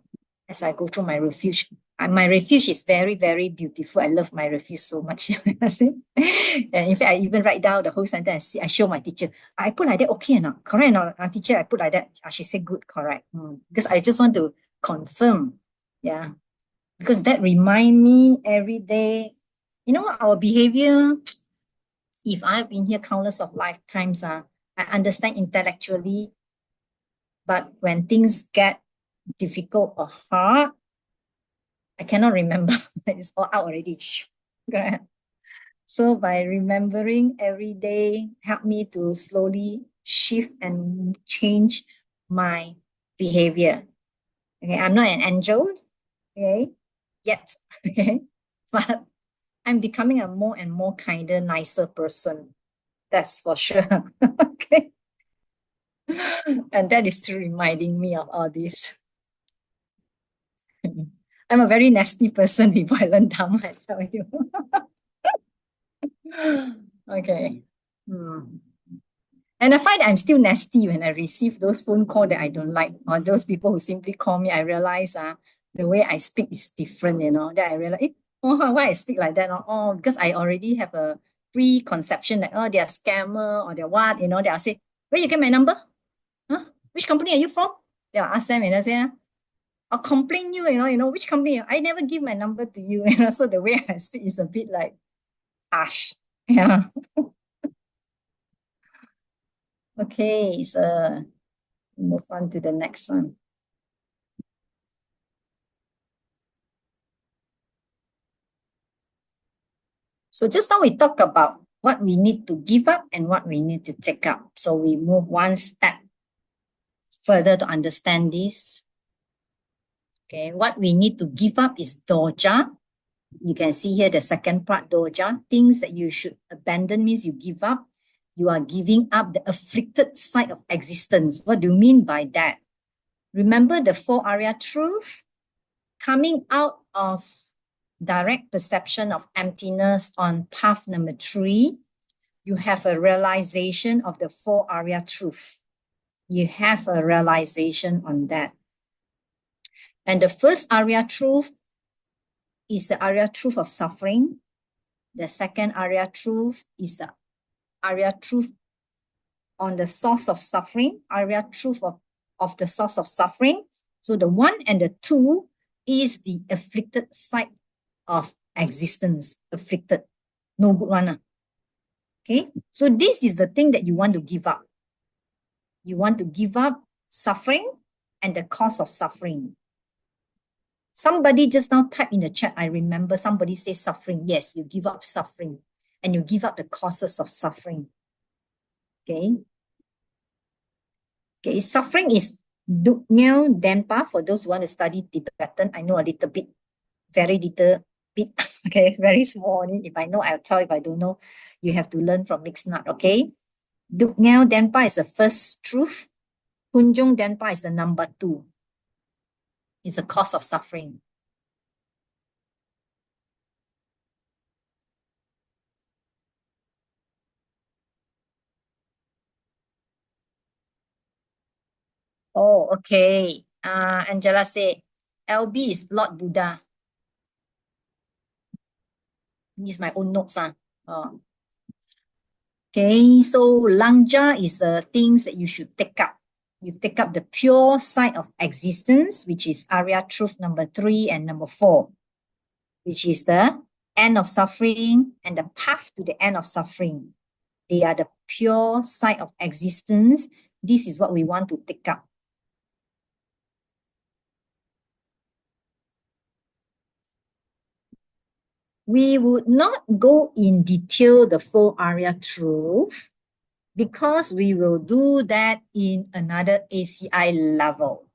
as I go through my refuge. My refuge is very, very beautiful. I love my refuge so much. And in fact, I even write down the whole sentence. I show my teacher. I put like that, okay or not? Correct or not? Teacher, I put like that. She said, good, correct. Because I just want to confirm. Yeah. Because that remind me every day, our behavior, if I've been here countless of lifetimes, I understand intellectually, but when things get difficult or hard, I cannot remember. It's all out already. So by remembering every day, help me to slowly shift and change my behavior. Okay, I'm not an angel, okay, yet, okay, but I'm becoming a more and more kinder, nicer person. That's for sure. Okay. And that is still reminding me of all this. I'm a very nasty person before I learn Dharma, I tell you. Okay. And I find I'm still nasty when I receive those phone calls that I don't like, or those people who simply call me. I realize the way I speak is different, Then I realize, why I speak like that? Oh, because I already have a preconception that, they're scammer or they're what, They'll say, where you get my number? Huh? Which company are you from? They'll ask them, and I say, I'll complain you, which company? I never give my number to you, So the way I speak is a bit like harsh. Yeah. Okay, so move on to the next one. So just now we talk about what we need to give up and what we need to take up. So we move one step further to understand this. Okay, what we need to give up is doja. You can see here the second part, doja. Things that you should abandon means you give up. You are giving up the afflicted side of existence. What do you mean by that? Remember the 4 Arya truth? Coming out of direct perception of emptiness on path number 3, you have a realization of the 4 Arya truth. You have a realization on that. And the first Arya truth is the Arya truth of suffering. The second Arya truth is the Arya truth on the source of suffering, Arya truth of the source of suffering. So the 1 and the 2 is the afflicted side of existence, afflicted. No good one. Okay, so this is the thing that you want to give up. You want to give up suffering and the cause of suffering. Somebody just now typed in the chat, I remember somebody say suffering. Yes, you give up suffering and you give up the causes of suffering. Okay. Okay, suffering is Duknyal Denpa. For those who want to study Tibetan, I know a little bit, very little bit. Okay, very small. If I know, I'll tell. If I don't know, you have to learn from mixed nut. Okay. Duknyal Denpa is the first truth. Kunjung Denpa is the number 2. It's a cause of suffering. Oh, okay. Angela said, LB is Lord Buddha. This is my own notes. Okay, so Langja is the things that you should take up. You take up the pure side of existence, which is Arya truth number 3 and number 4, which is the end of suffering and the path to the end of suffering. They are the pure side of existence. This is what we want to take up. We would not go in detail the 4 area truth because we will do that in another ACI level.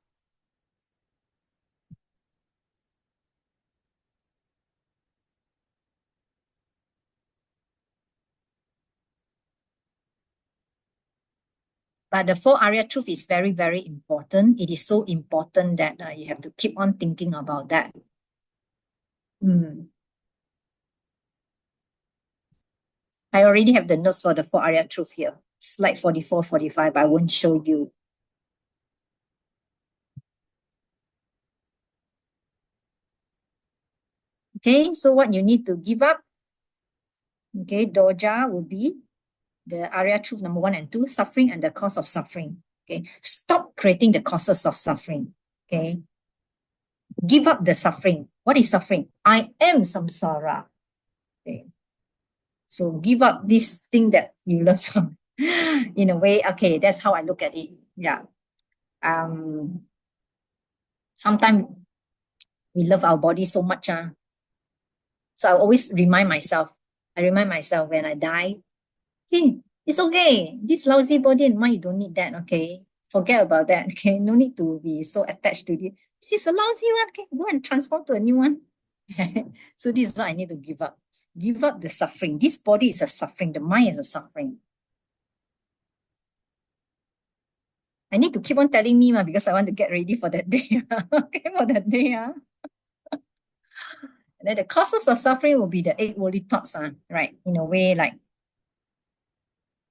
But the 4 area truth is very, very important. It is so important that you have to keep on thinking about that. I already have the notes for the 4 area truth here. Slide 44, 45, but I won't show you. Okay, so what you need to give up, okay, doja will be the area truth number 1 and 2, suffering and the cause of suffering. Okay, stop creating the causes of suffering. Okay, give up the suffering. What is suffering? I am samsara. Okay, so give up this thing that you love so in a way. Okay, that's how I look at it. Yeah. Sometimes we love our body so much. So I always remind myself, when I die, hey, it's okay. This lousy body and mind, you don't need that, okay? Forget about that, okay? No need to be so attached to it. This is a lousy one, okay? Go and transform to a new one. So this is what I need to give up. Give up the suffering. This body is a suffering. The mind is a suffering. I need to keep on telling me because I want to get ready for that day. Okay, for that day. And then the causes of suffering will be the 8 worldly thoughts, right? In a way, like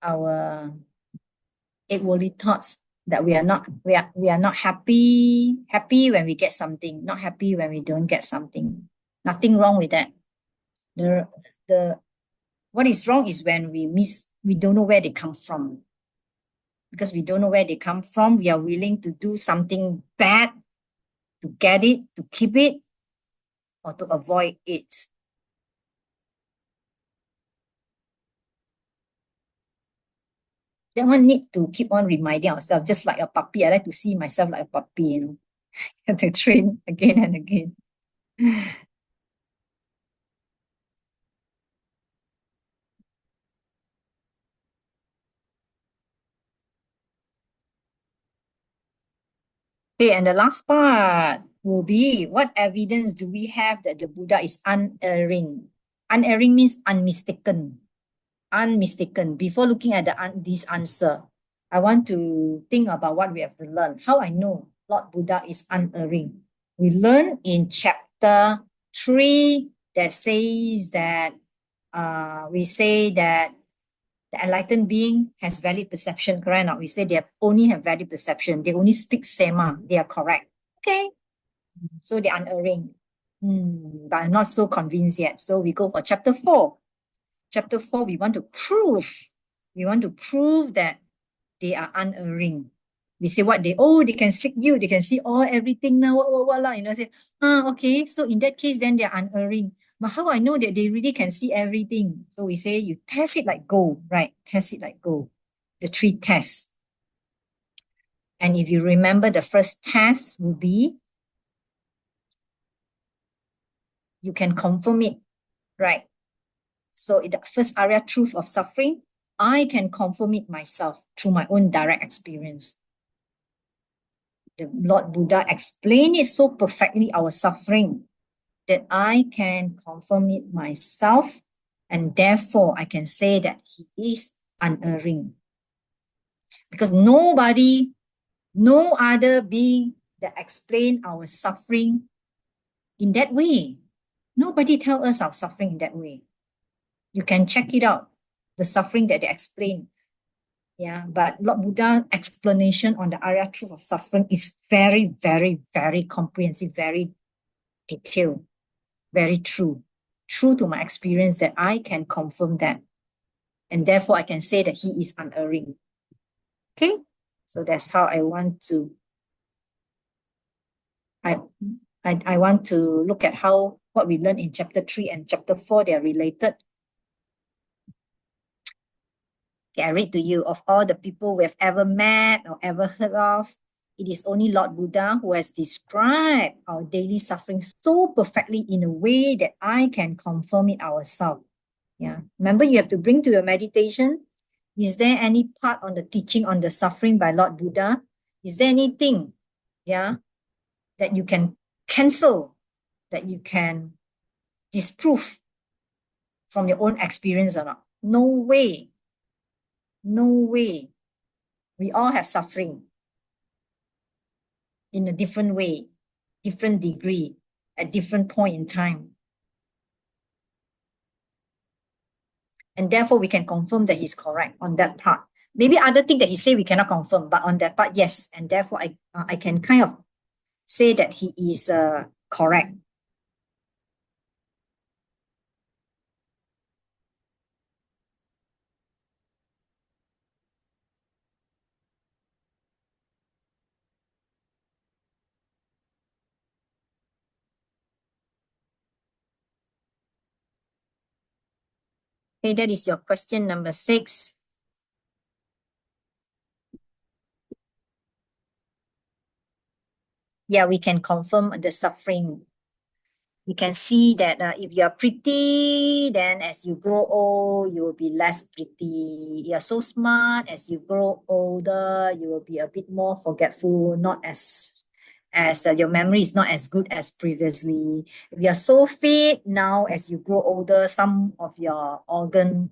our 8 worldly thoughts that we are not happy when we get something, not happy when we don't get something. Nothing wrong with that. The what is wrong is when we don't know where they come from. Because we don't know where they come from, we are willing to do something bad to get it, to keep it, or to avoid it. That one need to keep on reminding ourselves, just like a puppy. I like to see myself like a puppy, have to train again and again. Okay, and the last part will be, what evidence do we have that the Buddha is unerring? Unerring means unmistaken. Unmistaken. Before looking at this answer, I want to think about what we have to learn. How I know Lord Buddha is unerring. We learn in chapter 3 that says that we say that the enlightened being has valid perception, correct or not? We say they only have valid perception. They only speak sema. They are correct. Okay. So they're unerring. But I'm not so convinced yet. So we go for chapter 4. Chapter 4, we want to prove. We want to prove that they are unerring. We say what they can seek you, they can see all everything now, what, say, okay, so in that case, then they're unerring. But how I know that they really can see everything? So we say you test it like gold, right? Test it like gold. The 3 tests. And if you remember, the first test will be, you can confirm it, right? So in the first area, truth of suffering, I can confirm it myself through my own direct experience. The Lord Buddha explained it so perfectly, our suffering, that I can confirm it myself, and therefore I can say that he is unerring. Because nobody, no other being that explain our suffering in that way. Nobody tell us our suffering in that way. You can check it out, the suffering that they explain. Yeah, but Lord Buddha's explanation on the Arya truth of suffering is very, very, very comprehensive, very detailed, very true. True to my experience that I can confirm that. And therefore I can say that he is unerring. Okay? So that's how I want to I want to look at how what we learned in chapter 3 and chapter 4, they are related. Okay, I read to you, of all the people we have ever met or ever heard of, It is only Lord Buddha who has described our daily suffering so perfectly in a way that I can confirm it ourselves. Yeah. Remember, you have to bring to your meditation. Is there any part on the teaching on the suffering by Lord Buddha? Is there anything, yeah, that you can cancel, that you can disprove from your own experience or not? No way. No way. We all have suffering in a different way, different degree, at different point in time. And therefore, we can confirm that he's correct on that part. Maybe other thing that he say we cannot confirm, but on that part, yes. And therefore, I can kind of say that he is correct. Okay, that is your question number 6. Yeah, we can confirm the suffering. We can see that if you're pretty, then as you grow old, you will be less pretty. You're so smart, as you grow older, you will be a bit more forgetful, not as your memory is not as good as previously. If you're so fit, now as you grow older, some of your organ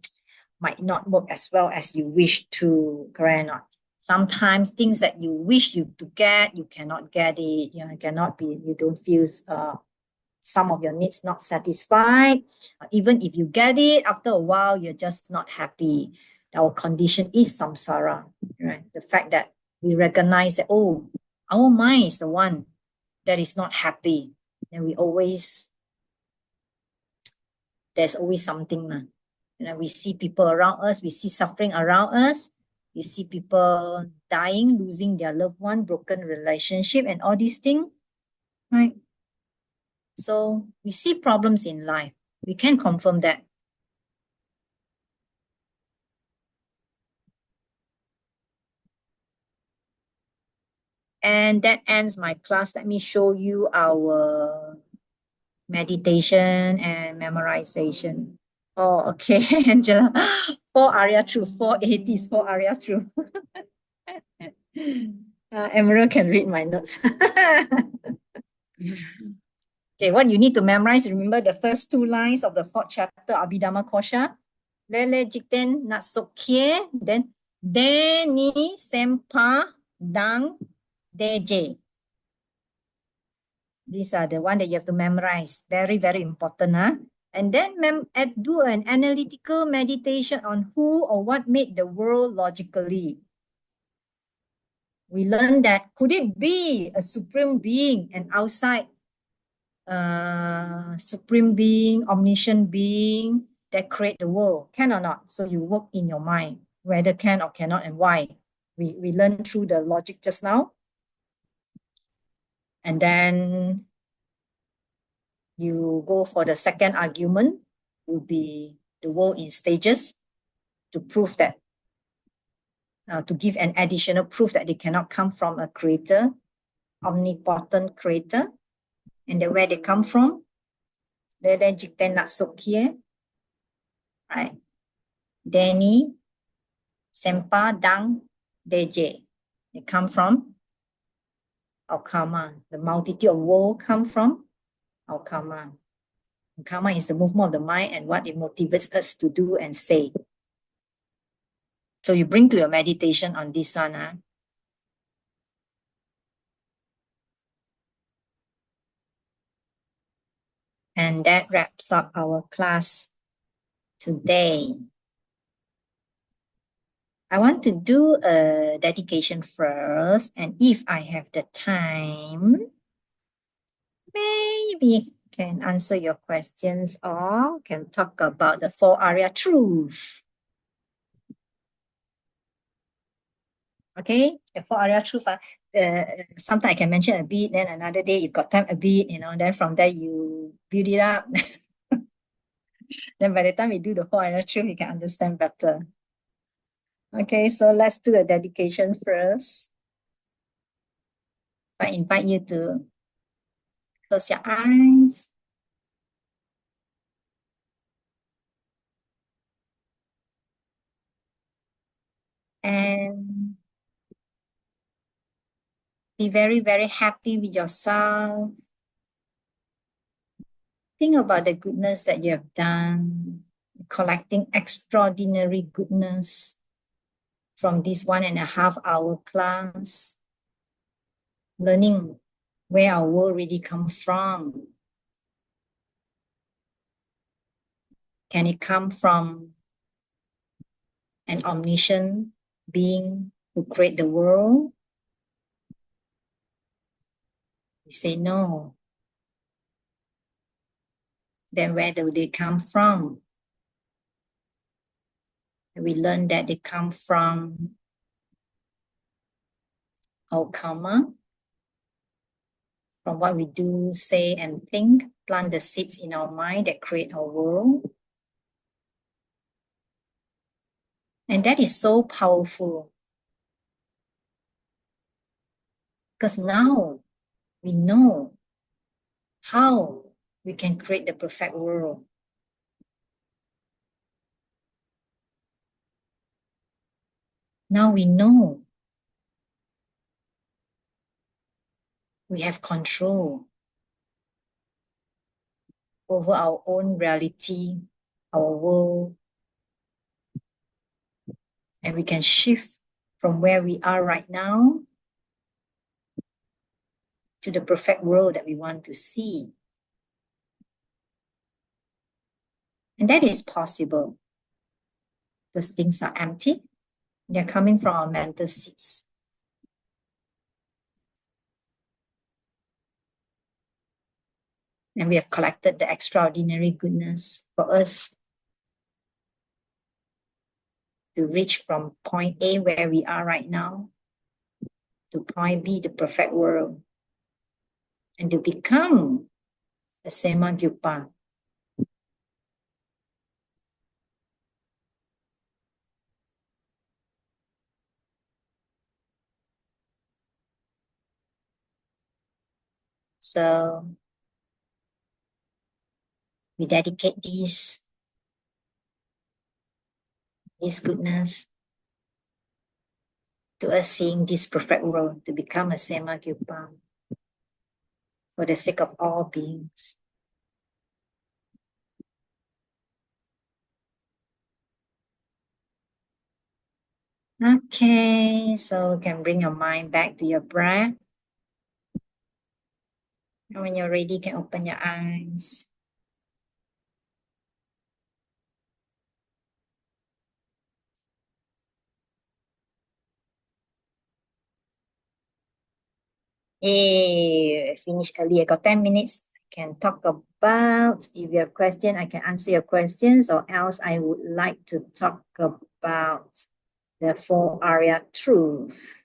might not work as well as you wish to, correct or not? Sometimes things that you wish you to get, you cannot get it. You cannot be, you don't feel some of your needs not satisfied. Even if you get it, after a while, you're just not happy. Our condition is samsara, right? The fact that we recognize that, oh, our mind is the one that is not happy. And there's always something. We see people around us, we see suffering around us, we see people dying, losing their loved one, broken relationship, and all these things, right? So we see problems in life. We can confirm that. And that ends my class. Let me show you our meditation and memorization. Oh, okay, Angela. 4 Arya Truth, 480s, 4 Arya Truth. Emerald can read my notes. Okay, what you need to memorize, remember the first 2 lines of the 4th chapter, Abhidhamma Kosha. Lele jikten natsokye, then deni sempa dang deje. These are the one that you have to memorize. Very, very important. And then do an analytical meditation on who or what made the world logically. We learned that could it be a supreme being, an outside supreme being, omniscient being that create the world? Can or not? So you work in your mind whether can or cannot and why. We learned through the logic just now. And then you go for the second argument, would be the world in stages, to prove that, to give an additional proof that they cannot come from a creator, omnipotent creator, and then where they come from. Then jikten natsokye, right? Deni, sempa, dang, deje. They come from our karma. The multitude of world come from our karma. And karma is the movement of the mind and what it motivates us to do and say. So you bring to your meditation on this one. And that wraps up our class today. I want to do a dedication first, and if I have the time, maybe can answer your questions or can talk about the 4 Arya Truth. Okay, the 4 Arya Truth. Sometimes I can mention a bit, then another day, if got time, a bit, then from there you build it up. Then by the time we do the 4 Arya Truth, you can understand better. Okay, so let's do a dedication first. I invite you to close your eyes. And be very, very happy with yourself. Think about the goodness that you have done, collecting extraordinary goodness from this 1.5 hour class, learning where our world really comes from. Can it come from an omniscient being who created the world? We say no. Then where do they come from? We learn that they come from our karma, from what we do, say, and think, plant the seeds in our mind that create our world. And that is so powerful. Because now we know how we can create the perfect world. Now we know we have control over our own reality, our world, and we can shift from where we are right now to the perfect world that we want to see. And that is possible because things are empty. They're coming from our mental seeds. And we have collected the extraordinary goodness for us to reach from point A, where we are right now, to point B, the perfect world, and to become a Semagyupa. So we dedicate this goodness to us seeing this perfect world, to become a Semagyupa for the sake of all beings. Okay, so you can bring your mind back to your breath. And when you're ready, you can open your eyes. Hey, finish early. I got 10 minutes. I can talk about, if you have questions, I can answer your questions, or else I would like to talk about the 4 Arya truth.